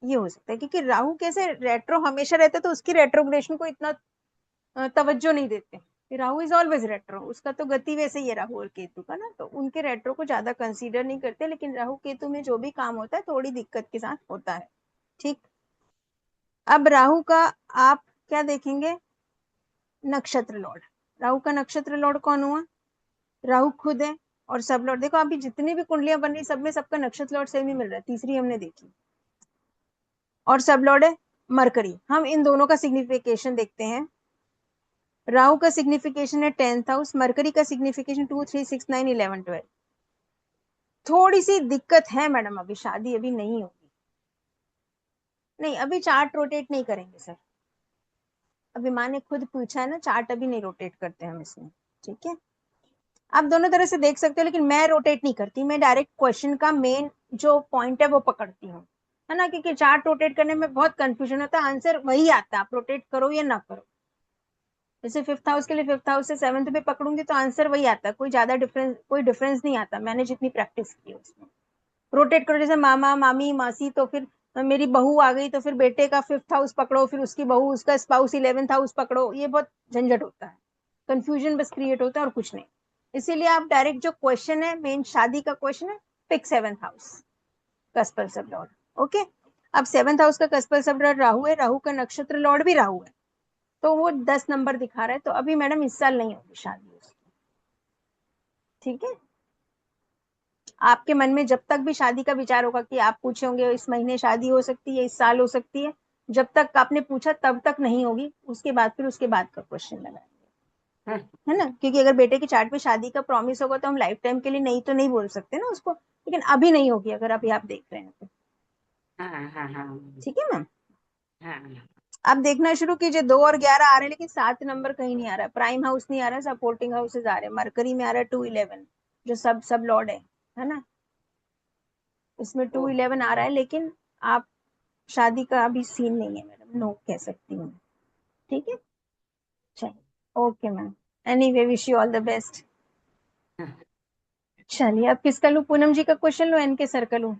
ये हो सकता है, क्योंकि राहु कैसे रेट्रो हमेशा रहता है, तो उसकी रेट्रोग्रेशन को इतना तवज्जो नहीं देते, राहु इज ऑलवेज रेट्रो, उसका तो गति वैसे ही है राहु और केतु का ना, तो उनके रेट्रो को ज्यादा कंसीडर नहीं करते, लेकिन राहु केतु में जो भी काम होता है थोड़ी दिक्कत के साथ होता है, ठीक। अब राहु का आप क्या देखेंगे, नक्षत्र लॉर्ड, राहु का नक्षत्र लॉर्ड कौन हुआ, राहु खुद है, और सब लॉर्ड देखो, अभी जितनी भी कुंडलियां बन रही सब में सबका नक्षत्र लॉर्ड सेम ही मिल रहा है, तीसरी हमने देखी, और सब लॉर्ड है मरकरी। हम इन दोनों का सिग्निफिकेशन देखते हैं, राहु का सिग्निफिकेशन है 10th हाउस, मरकरी का सिग्निफिकेशन 2, 3, 6, 9, 11, 12। थोड़ी सी दिक्कत है मैडम, अभी शादी अभी नहीं होगी, नहीं अभी चार्ट रोटेट नहीं करेंगे सर, अभी माँ ने खुद पूछा है ना, चार्ट अभी नहीं रोटेट करते हम इसमें, ठीक है। आप दोनों तरह से देख सकते हो, लेकिन मैं रोटेट नहीं करती, मैं डायरेक्ट क्वेश्चन का मेन जो पॉइंट है वो पकड़ती हूँ, है ना, क्योंकि चार्ट रोटेट करने में बहुत कंफ्यूजन होता है, आंसर वही आता है, आप रोटेट करो या ना करो। जैसे 5th हाउस के लिए 5th हाउस से 7th पे पकड़ूंगी तो आंसर वही आता है, कोई डिफरेंस नहीं आता, मैंने जितनी प्रैक्टिस की है उसमें। रोटेट करो, जैसे मामा मामी मासी, तो फिर मेरी बहू आ गई, तो फिर बेटे का 5th हाउस पकड़ो, फिर उसकी बहू, उसका स्पाउस 11th हाउस पकड़ो, ये बहुत झंझट होता है, कंफ्यूजन बस क्रिएट होता है और कुछ नहीं। इसीलिए आप डायरेक्ट जो क्वेश्चन है, मेन शादी का क्वेश्चन है, पिक 7th हाउस कस्पर सब लॉर्ड। ओके, अब 7th हाउस का कस्पर सब लॉर्ड राहु है, राहु का नक्षत्र लॉर्ड भी राहु है, तो वो 10 नंबर दिखा रहा है, तो अभी मैडम इस साल नहीं होगी शादी उसकी। ठीक है, आपके मन में जब तक भी शादी का विचार होगा कि आप पूछे होंगे इस महीने शादी हो सकती है, इस साल हो सकती है, जब तक आपने पूछा तब तक नहीं होगी, उसके बाद फिर उसके बाद का क्वेश्चन लगाएंगे, है ना, क्योंकि अगर बेटे की चार्ट पे शादी का प्रॉमिस होगा तो हम लाइफ टाइम के लिए नहीं तो नहीं बोल सकते ना उसको, लेकिन अभी नहीं होगी अगर अभी आप देख रहे हैं तो। ठीक है मैम, आप देखना शुरू कीजिए। 2 और 11 आ रहे हैं, लेकिन 7 नंबर कहीं नहीं आ रहा है, प्राइम हाउस नहीं आ रहा है, सपोर्टिंग हाउसेज आ रहे हैं, मरकरी में आ रहा है 211 जो सब लॉर्ड है ना, इसमें 211 आ रहा है, लेकिन आप शादी का अभी सीन नहीं है मैडम, नो कह सकती हूँ। ठीक है, चलिए okay ma'am, anyway wish you all the best. चलिए अब किसका लूं, पूनम जी का क्वेश्चन लो, एन के सर का लूं?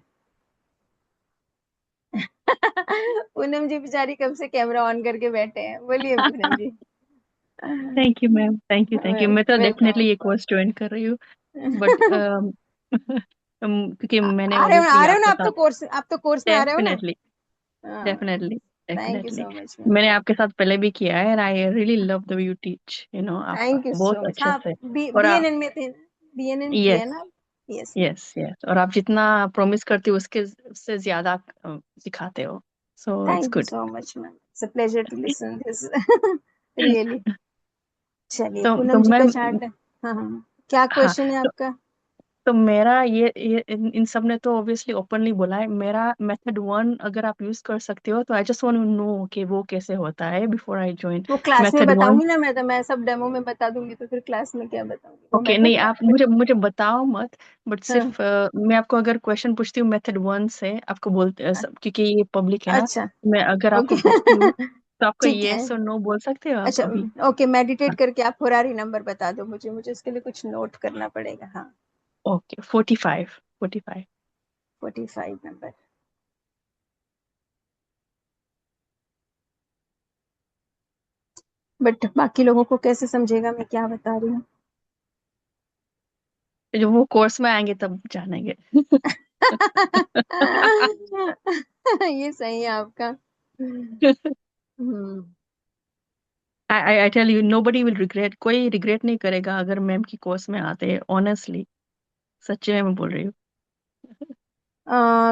पूनम जी बेचारी कब से कैमरा ऑन करके बैठे हैं, बोलिए Poonam ji. Thank you ma'am, thank you. मैं तो डेफिनेटली ये कोर्स ज्वाइन कर रही हूँ, बट क्योंकि मैंने आ रहे हो ऑब्वियसली ना आपके आप तो साथ कोर्स में आ रहे हो ना। Definitely definitely thank you definitely so much, मैंने आपके साथ पहले भी किया है, and I really love the way you teach, you know, आप थैंक यू बहुत सो मच। अच्छे हाँ, से। और बीएनएन में थे ना, बीएनएन किया है यस ना। यस मैम, यस यस, और आप जितना प्रॉमिस करते हो उसके से ज्यादा सिखाते हो, so it's thank you good. So much ma'am, it's a pleasure to listen this really. चलिए तो पूनम जी का मैम, चार्ट है। हाँ हाँ, क्या हाँ, क्वेश्चन है आपका? तो मेरा ये इन सब ने तो ऑब्वियसली ओपनली बोला है, मेरा मेथड 1 अगर आप यूज कर सकते हो तो I just want to know कि वो कैसे होता है बिफोर आई ज्वाइन। वो क्लास में मेथड 1, बताऊंगी ना, मैं सब डेमो में बता दूंगी, तो फिर क्लास में क्या बताऊंगी, वो ओके, मेथड नहीं आप 1 मुझे बताओ मत, बट हाँ, सिर्फ मैं आपको अगर क्वेश्चन पूछती हूँ मेथड 1 से, आपको बोलते क्योंकि ये पब्लिक है ना, अच्छा मैं अगर ओके आपको पूछती हूँ तो आपको ठीक है। येस और नो बोल सकते हो आप अच्छा अभी? ओके, मेडिटेट करके आप फरारी नंबर बता दो मुझे इसके लिए कुछ नोट करना पड़ेगा। हाँ, ओके, 45। 45 नंबर। बट बाकी लोगों को कैसे समझेगा मैं क्या बता रही हूँ? जो वो कोर्स में आएंगे तब जानेंगे। ये सही है आपका। Hmm, I tell you, nobody will regret, कोई रिग्रेट नहीं करेगा अगर मैम की कोर्स में आते हैं, ऑनेस्टली, सच्चे में मैं बोल रही हूँ।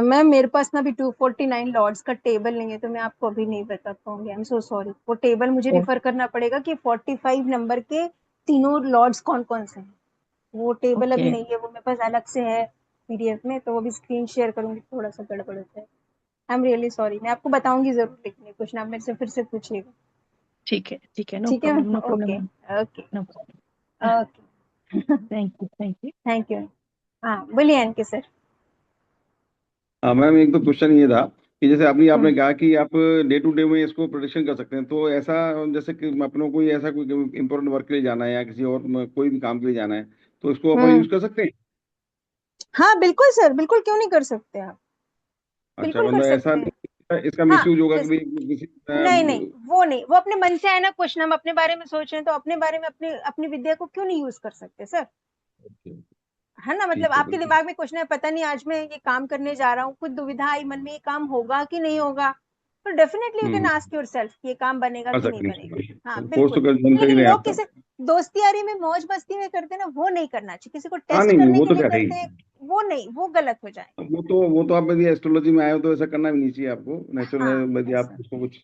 मैम मेरे पास ना अभी 249 लॉर्ड्स का टेबल नहीं है, तो मैं आपको अभी नहीं बता पाऊंगी, आई एम सो सॉरी। वो टेबल मुझे ओ, रिफर करना पड़ेगा कि 45 नंबर के तीनों लॉर्ड्स कौन कौन से हैं, वो टेबल अभी ओके नहीं है, वो मेरे पास अलग से है पीडीएफ में, तो वो भी स्क्रीन शेयर करूंगी, थोड़ा सा गड़बड़ होता है। आई एम रियली सॉरी, मैं आपको बताऊंगी जरूर, लेकिन कुछ ना, आप मेरे से फिर से पूछिएगा। ठीक है, नो ठीक है problem, ma'am, no problem okay ma'am, okay no problem. Okay. Thank you. Thank you. हाँ बोलिए एनके सर। हाँ मैम, एक तो क्वेश्चन ये था कि जैसे अभी आपने हम्म, कहा कि आप डे टू डे में इसको प्रोडिक्शन कर सकते हैं, तो ऐसा जैसे कि अपनों को ऐसा कोई इम्पोर्टेंट वर्क के लिए जाना है या किसी और कोई भी काम के लिए जाना है, तो इसको अपन हम्म, यूज कर सकते हैं? हाँ बिल्कुल सर, बिल्कुल, क्यों नहीं कर सकते आप, अच्छा, बिल्कुल कर मतलब ऐसा सकते हैं। नहीं इसका हाँ, मिसयूज होगा कि जैसे, भाई किसी नहीं नहीं, वो नहीं, वो अपने मन से आए ना क्वेश्चन, हम अपने बारे में सोच रहे हैं, तो अपने बारे में अपनी अपनी विद्या को क्यों नहीं यूज कर सकते सर, है ना, मतलब ठीक है, आपके बिल्कुल दिमाग में क्वेश्चन है, पता नहीं आज मैं ये काम करने जा रहा हूँ, कुछ दुविधा आई मन में, ये काम होगा कि नहीं होगा, तो definitely you can hmm ask your self ये काम बनेगा कर कि नहीं सकते बनेगा। हाँ हैं, कोर्स तो बिल्कुल, कर ही लेकिन रहे हैं लोग आप तो। किसी दोस्ती यारी में मौज मस्ती में करते हैं ना, वो नहीं करना चाहिए, किसी को हाँ, टेस्ट नहीं नहीं, करने वो के तो लिए खैर है करते ही। हैं, वो नहीं, वो गलत हो जाए। वो तो आप यदि एस्ट्रोलॉजी में आए हो तो ऐसा करना भी नहीं चाहिए आपको, नेचुरल हाँ है, यदि आप ऐसा। उसको कुछ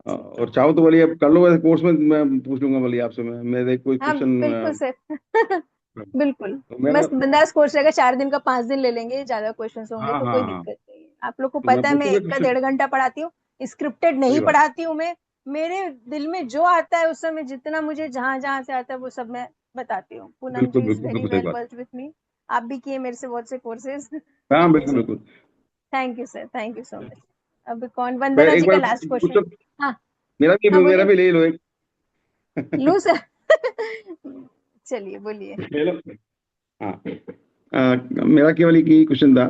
और चाहो तो बोलिए, अब कर लो, वैसे कोर्स में मैं पूछ लूंगा, बोलिए आपसे मैं मेरे कोई हाँ बिल्कुल क्वेश्चन। सर। बिल्कुल, तो मेरा, मस्त बिंदास कोर्स रहेगा, 4 दिन का 5 दिन ले लेंगे, ज्यादा क्वेश्चन होंगे हाँ तो हाँ कोई हाँ, दिक्कत नहीं है, आप लोग को तो मैं पता है मैं पूछूंगा 1 का क्वेश्चन। 1.5 घंटा पढ़ाती हूँ, स्क्रिप्टेड नहीं सही बात। पढ़ाती हूँ मैं, मेरे दिल में जो आता है उस समय, जितना मुझे जहां जहां से आता है वो सब मैं बताती हूँ। पूनम बिल्कुल जी इज बिल्कुल वेरी बिल्कुल सही वेल बात। वर्स्ड विथ मी, आप भी किए मेरे से बहुत से कोर्सेज। हाँ बिल्कुल जी, बिल्कुल। Thank you sir, thank you so much. अब कौन, वंदना मैं एक जी का बार लास्ट क्वेश्चन। क्वेश्चन, हाँ मेरा भी हाँ मेरा बोलिए। भी ले लो एक। लू सर। चलिए बोलिए। ले लो। हाँ, मेरा केवल एक ही क्वेश्चन था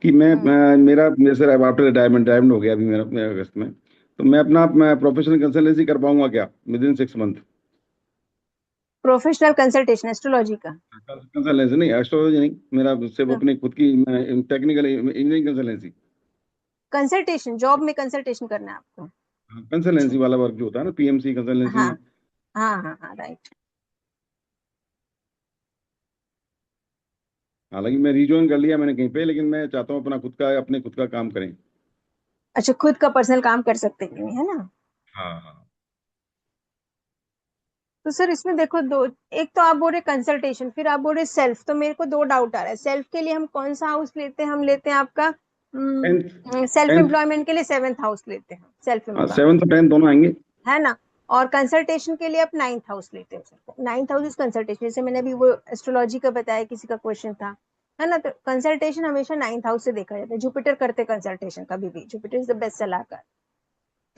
कि हम्म, मेरा जैसे आफ्टर रिटायरमेंट हो गया अभी मेरा अगस्त में, तो मैं अपना प्रोफेशनल कंसल्टेंसी कर पाऊंगा क्या with in 6 month? Professional consultation astrology का। कंसल्टेंसी नहीं, एस्ट्रोलॉजी नहीं, मेरा सिर्फ हाँ। अपनी खुद की technical engineering consultancy. Consultation, job में कंसल्टेशन करना है आपको। कंसल्टेंसी ठीक। वाला वर्क जो होता है ना, पीएमसी कंसल्टेंसी। हाँ हाँ हाँ हाँ, राइट। हालांकि मैं रिज्वाइन कर लिया मैंने कहीं पे, लेकिन मैं चाहता हूँ अपने खुद का काम करें। अच्छा, खुद का पर्सनल काम कर सकते हैं, है ना। हाँ हाँ। तो सर इसमें देखो दो, एक तो आप बोल रहे कंसल्टेशन, फिर आप बोल रहे सेल्फ, तो मेरे को दो डाउट आ रहा है। सेल्फ के लिए हम कौन सा हाउस लेते हैं? हम लेते हैं आपका सेल्फ 10th एम्प्लॉयमेंट के लिए 7th हाउस लेते हैं, सेल्फ एम्प्लॉयमेंट, 7th और 10th दोनों आएंगे। है ना। और कंसल्टेशन के लिए आप 9th हाउस लेते हो sir. 9th house is consultation, जैसे मैंने अभी वो एस्ट्रोलॉजी का बताया, किसी का क्वेश्चन था, है ना। तो कंसल्टेशन हमेशा 9th हाउस से देखा जाता है। जुपिटर करते कंसल्टेशन कभी भी, जुपिटर इज द बेस्ट सलाहकार,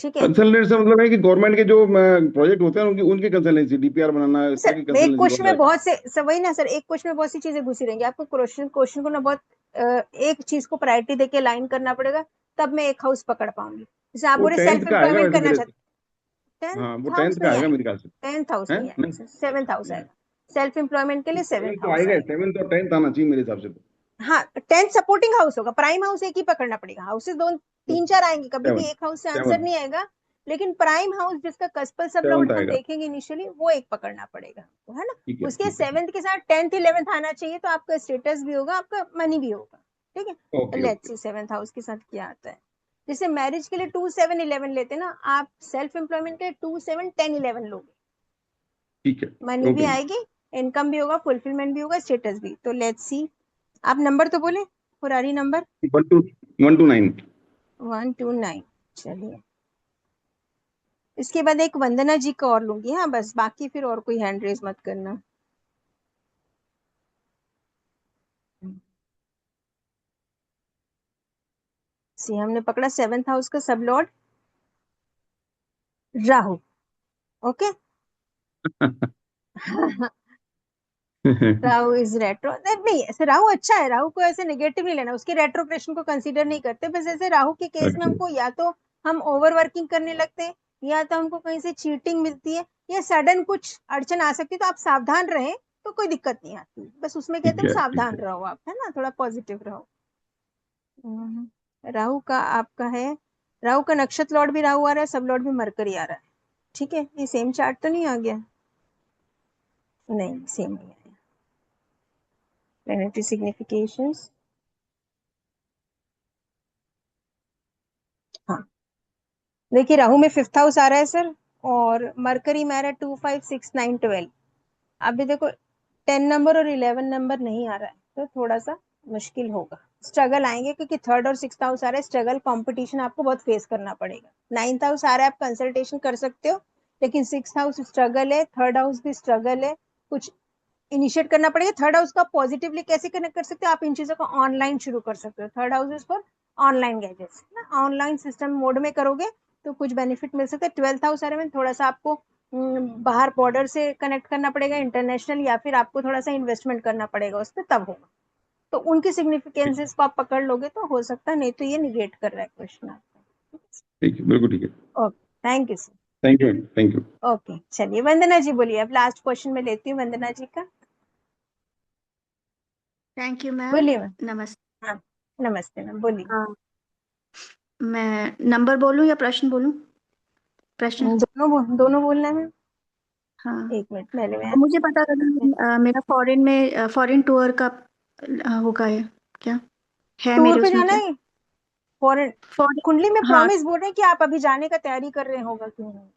ठीक है। कंसल्टेंट से मतलब है कि गवर्नमेंट के जो प्रोजेक्ट होते हैं उनकी उनकी कंसल्टेंसी, डीपीआर बनाना, इस तरह सर की एक कंसल्टेंसी क्वेश्चन में वगैरह। बहुत से वही ना सर, एक क्वेश्चन में बहुत सी चीजें घुसी रहेंगी। आपको क्वेश्चन को ना बहुत एक चीज को प्रायोरिटी देके लाइन करना पड़ेगा, तब मैं एक हाउस पकड़ पाऊंगी। जैसे आप वो बोले 10th सेल्फ का आएगा एम्प्लॉयमेंट वैसे करना मेरे। चाहते, हाँ, वो 10th हाउस 10th का नहीं आएगा आएगा, मेरे ख्याल से। 10th हाउस है नहीं नहीं? आएगा सर, 7th हाउस आएगा। सेल्फ एम्प्लॉयमेंट के लिए 7th 7th तो हाउस आएगा, आएगा। 7th और 10th आना चाहिए मेरे हिसाब से तो। हाँ, 10th सपोर्टिंग हाउस होगा, प्राइम हाउस एक ही पकड़ना पड़ेगा। हाउसेस दो तीन चार आएंगे, कभी भी 7th एक हाउस से आंसर 7th नहीं आएगा, लेकिन प्राइम हाउस जिसका कस्पल सब 7th लॉर्ड हम आएगा। देखेंगे इनिशियली, वो एक पकड़ना पड़ेगा आपको, है ना। ठीक है, उसके ठीक है, ठीक 7th के साथ 10th 11th आना चाहिए, तो आपका स्टेटस भी होगा, आपका मनी भी होगा, ठीक है। है। तो okay let's okay. See 7th house के साथ क्या आता है। जैसे मैरिज के लिए 2 7 11 लेते हैं ना आप, सेल्फ एम्प्लॉयमेंट के लिए 2 7 10 11 लोगे, ठीक है, मनी भी ओके। आएगी, इनकम भी होगा, फुलफिलमेंट भी होगा, स्टेटस भी। तो लेट्स सी, आप नंबर तो बोले, फुरारी नंबर 1 to 9। 129। चलिए, इसके बाद एक वंदना जी का और लूंगी, हाँ बस, बाकी फिर और कोई हैंड रेज मत करना। सी हमने पकड़ा 7th हाउस का सब Lord Rahu, okay. Rahu is retro, नहीं ऐसे राहु अच्छा है, राहु को ऐसे नेगेटिव नहीं लेना, उसके रेट्रोग्रेशन को कंसीडर नहीं करते। बस ऐसे राहु के केस में अच्छा। हमको या तो हम ओवर वर्किंग करने लगते हैं, या तो हमको कहीं से चीटिंग मिलती है, या सडन कुछ अड़चन आ सकती है, तो आप सावधान रहें तो कोई दिक्कत नहीं आती। बस उसमें कहते ठीक हैं है, ठीक सावधान है। रहो आप, है ना, थोड़ा पॉजिटिव रहो। राहु का आपका है, राहु का नक्षत्र लॉर्ड भी राहु आ रहा है, सब लॉर्ड भी मरकरी आ रहा है, ठीक है। ये सेम चार्ट तो नहीं आ गया? नहीं, सेम नहीं आया। प्लैनेटरी सिग्निफिकेशंस, हाँ देखिए, राहु में 5th हाउस आ रहा है सर, और मरकरी में आ रहा है 2 5 6 9 12। अभी देखो 10 नंबर और 11 नंबर नहीं आ रहा है, तो थोड़ा सा मुश्किल होगा, स्ट्रगल आएंगे, क्योंकि 3rd और 6th हाउस आ रहा है, स्ट्रगल कंपटीशन आपको बहुत फेस करना पड़ेगा। 9th हाउस आ रहा है, आप कंसल्टेशन कर सकते हो, लेकिन 6th हाउस स्ट्रगल है, 3rd हाउस भी स्ट्रगल है, कुछ इनिशिएट करना पड़ेगा। 3rd हाउस का पॉजिटिवली कैसे कनेक्ट कर सकते हो आप, इन चीजों को ऑनलाइन शुरू कर सकते हो। 3rd house is for online gadgets ना, ऑनलाइन सिस्टम मोड में करोगे तो कुछ बेनिफिट मिल सकता है। 12th हाउस आ रहा है, थोड़ा सा आपको बाहर बॉर्डर से कनेक्ट करना पड़ेगा, इंटरनेशनल, या फिर आपको थोड़ा सा इन्वेस्टमेंट करना पड़ेगा उस पर, तब होगा। तो उनकी सिग्निफिकेंसेस को आप पकड़ लोगे तो हो सकता है, नहीं तो ये निगेट कर रहा है क्वेश्चन आपका। ठीक है, बिल्कुल ठीक है। Okay, thank you sir. Thank you, thank you. Okay, चलिए वंदना जी बोलिए, अब लास्ट क्वेश्चन में लेती हूँ वंदना जी का, थैंक यू मैम। बोलिए मैम। नमस्ते। हाँ, नमस्ते मैम, बोलिए। मैं नंबर बोलूं या प्रश्न बोलूं? प्रश्न। दोनों बोलना है मैम। हाँ, एक मिनट, पहले मैं मुझे पता करना मेरा फॉरेन टूर का होगा है क्या? है टूर मेरे पे उसमें जाना क्या? है फॉरेन। फॉरेन। कुंडली में हाँ। प्रॉमिस बोल रहे हैं कि आप अभी जाने का तैयारी कर रहे होगा, क्यों नहीं?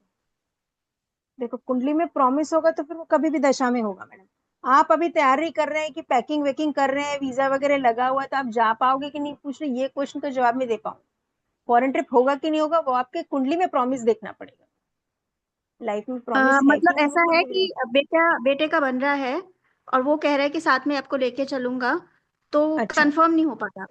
देखो, कुंडली में प्रॉमिस होगा तो फिर वो कभी भी दशा में होगा मैडम। आप अभी तैयारी कर रहे हैं कि पैकिंग वेकिंग कर रहे हैं, वीजा वगैरह लगा हुआ है, तो आप जा पाओगे कि नहीं पूछ रहे, ये क्वेश्चन का जवाब नहीं दे पाऊँ। फॉरेन ट्रिप होगा कि नहीं होगा, वो आपके कुंडली में प्रॉमिस देखना पड़ेगा। लाइफ में प्रॉमिस है कि मतलब नहीं, वो ऐसा है कुंडली में। कि बेटे का बन रहा है, और वो कह रहा है कि साथ में आपको लेके चलूंगा, तो अच्छा कंफर्म नहीं हो पाता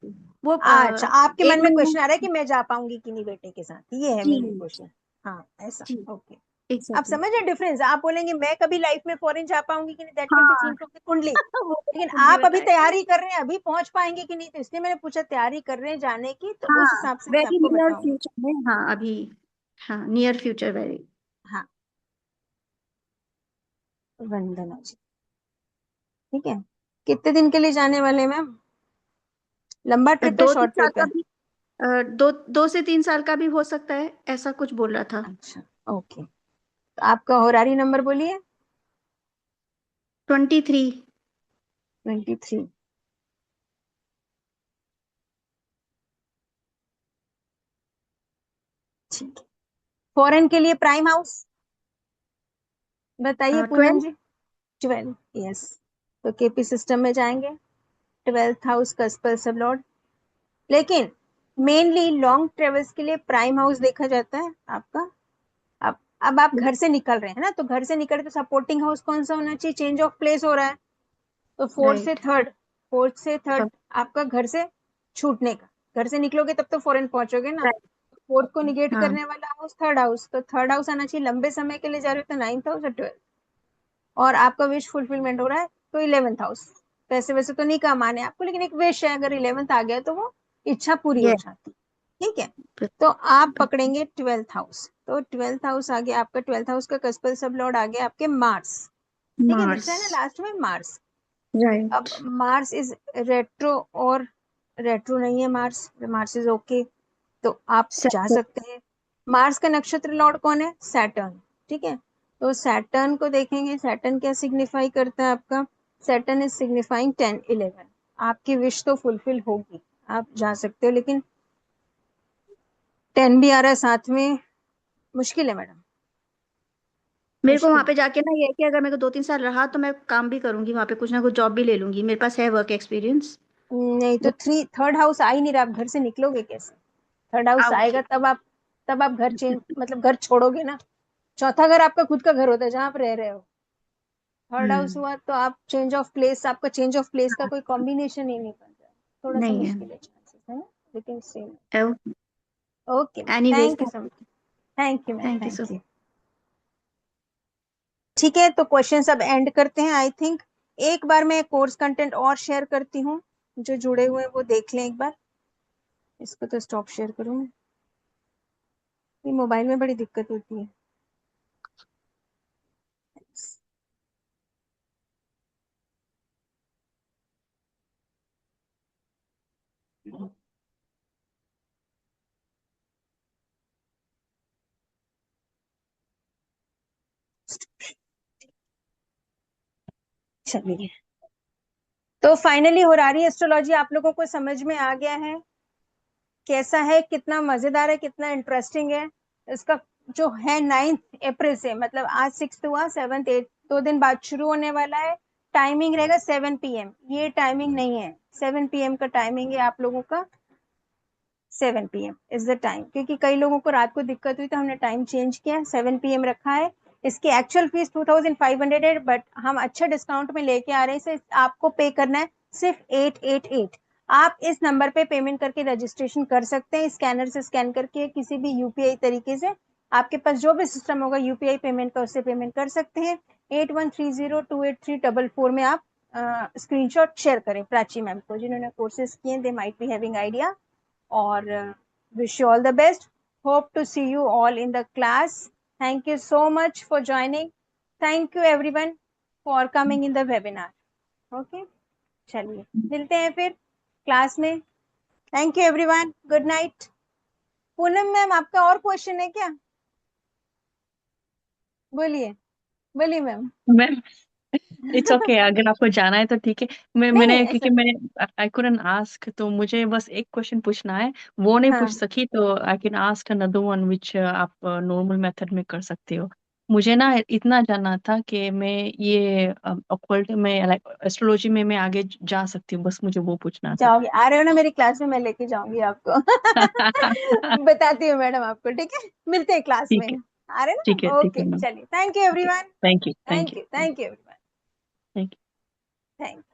वो। अच्छा, आपके एक मन में महीना। क्वेश्चन आ रहा है कि मैं जा पाऊंगी कि नहीं बेटे के साथ, ये है जी। Main question. हाँ, ऐसा, जी। ओके। आप एग्जैक्टली। समझ रहे डिफरेंस? आप बोलेंगे मैं कभी लाइफ में फॉरेन जा पाऊंगी कि नहीं, दैट विल बी हाँ। सीन फ्रॉम द कुंडली। वो लेकिन कुंडली आप अभी बताएगा। तैयारी कर रहे हैं, अभी पहुंच पाएंगे कि नहीं, तो इसलिए मैंने पूछा तैयारी कर रहे हैं जाने की, तो उस हाँ, हिसाब से मैं वेरी आपको नियर बताऊंगी। फ्यूचर में। हाँ अभी। हाँ, नियर फ्यूचर वेरी। हाँ, वंदना जी, ठीक है। कितने दिन के लिए जाने वाले हैं मैम? लंबा ट्रिप है, 2-3 शॉर्ट साल ट्रिप का है? भी 2 से 3 साल का भी हो सकता है, ऐसा कुछ बोल रहा था। अच्छा, ओके। तो आपका होरारी नंबर बोलिए। 23। 23। ठीक है। फॉरेन के लिए प्राइम हाउस बताइए पूनम 12। जी। 12, यस। तो केपी सिस्टम में जाएंगे, 12th हाउस कस्पर सब लॉर्ड। लेकिन मेनली लॉन्ग ट्रेवल्स के लिए प्राइम हाउस देखा जाता है आपका। अब आप घर से निकल रहे हैं ना, तो घर से निकल तो सपोर्टिंग हाउस कौन सा होना चाहिए? चेंज ऑफ प्लेस हो रहा है, तो राइट। फोर्थ से थर्ड आपका घर से छूटने का। घर से निकलोगे तब तो फॉरेन पहुंचोगे ना। राइट। फोर्थ को निगेट हाँ। करने वाला हाउस थर्ड हाउस, तो थर्ड हाउस आना चाहिए। लंबे समय के लिए जा रहे हो तो 9th हाउस और 12th। और आपका विश फुलफिलमेंट हो रहा है तो 11th हाउस। पैसे वैसे तो नहीं कमाने आपको, लेकिन एक विश है, अगर 11th आ गया तो वो इच्छा पूरी हो ये जाती है। ठीक है, तो आप पकड़ेंगे 12th हाउस। तो 12th हाउस आ गया आपका। 12th हाउस का कस्पल सब लॉर्ड आ गया आपके मार्स। ठीक है, दिख मार्स। रहा है ना लास्ट में मार्स। अब राइट। मार्स इज रेट्रो, और रेट्रो नहीं है मार्स, मार्स इज ओके, तो आप जा सकते हैं। मार्स का नक्षत्र लॉर्ड कौन है? सैटर्न। ठीक है, तो सैटर्न को देखेंगे। सैटर्न क्या सिग्निफाई करता है आपका? Saturn is signifying 10, 11। आपकी विश तो फुलफिल होगी, आप जा सकते हो, लेकिन 10 भी आ रहा है साथ में, मुश्किल है मैडम, मेरे को वहां मुश्किल पे जाके ना ये है कि अगर मेरे को 2-3 साल रहा तो मैं काम भी करूंगी वहां पे, कुछ ना कुछ जॉब भी ले लूंगी, मेरे पास है वर्क एक्सपीरियंस। नहीं तो थर्ड हाउस आ ही नहीं रहा, आप घर से निकलोगे कैसे? थर्ड हाउस आएगा तब आप घर चेंज, मतलब घर छोड़ोगे ना। चौथा घर आपका खुद का घर होता है जहां आप रह रहे हो। थर्ड हाउस हुआ तो आप चेंज ऑफ प्लेस, आपका चेंज ऑफ प्लेस का कोई कॉम्बिनेशन ही नहीं बन रहा है, थोड़ा सा नहीं है। मुश्किल है चांसेस है ना, लेकिन same. Okay. Okay, anyways, thank you so much. Thank you ma'am, thank you so. Thank you. ठीक है, तो क्वेश्चन अब एंड करते हैं आई थिंक। एक बार मैं कोर्स कंटेंट और शेयर करती हूँ, जो जुड़े हुए हैं वो देख लें एक बार। इसको तो स्टॉप शेयर करूँ, ये मोबाइल में बड़ी दिक्कत होती है। चलिए, तो फाइनली होरारी एस्ट्रोलॉजी आप लोगों को समझ में आ गया है? कैसा है, कितना मजेदार है, कितना इंटरेस्टिंग है इसका? जो है 9th अप्रैल से, मतलब आज 6th हुआ, 7th 8th 2 दिन बाद शुरू होने वाला है। टाइमिंग रहेगा 7 PM। ये टाइमिंग नहीं है, 7 PM का टाइमिंग है आप लोगों का। 7 PM इज द टाइम, क्योंकि कई लोगों को रात को दिक्कत हुई तो हमने टाइम चेंज किया, 7 PM रखा है। इसकी एक्चुअल फीस 2500 है, बट हम अच्छा डिस्काउंट में लेके आ रहे हैं, इसे आपको पे करना है सिर्फ 888। आप इस नंबर पे पेमेंट करके रजिस्ट्रेशन कर सकते हैं, स्कैनर से स्कैन करके, किसी भी यूपीआई तरीके से। आपके पास जो भी सिस्टम होगा यूपीआई पेमेंट का, उससे पेमेंट कर सकते हैं। 8130283444 में आप स्क्रीनशॉट शेयर करें प्राची मैम को, जिन्होंने कोर्सेज किए, they might be having idea. और wish you all the best. Hope to see you all in the class. Thank you so much for joining. Thank you everyone for coming in the webinar. Okay, चलिए मिलते हैं फिर क्लास में। Thank you everyone, good night. Poonam ma'am, आपका और क्वेश्चन है क्या? बोलिए, बोलिए मैम। मैम इट्स ओके, अगर आपको जाना है तो ठीक है। नहीं नहीं, मैंने ऐसा क्योंकि मैंने आई कुडंट आस्क, तो मुझे बस एक क्वेश्चन पूछना है, वो नहीं पूछ हाँ, सकी तो I can ask another one which आप नॉर्मल मेथड में कर सकते हो। मुझे ना इतना जानना था कि मैं ये ऑक्कल्ट में, लाइक एस्ट्रोलॉजी में मैं आगे जा सकती हूँ, बस मुझे वो पूछना था। जाओगे, आ रहे हो ना मेरी क्लास में, मैं लेके जाऊंगी आपको। बताती हूँ मैडम आपको, ठीक है? मिलते हैं क्लास में। ठीक है, आ रहे ठीक है, ना? ठीक है ओके, मैम। चलिए, thank you okay, everyone. Thank you, thank thank you, you, thank you everyone. Thank you. Thank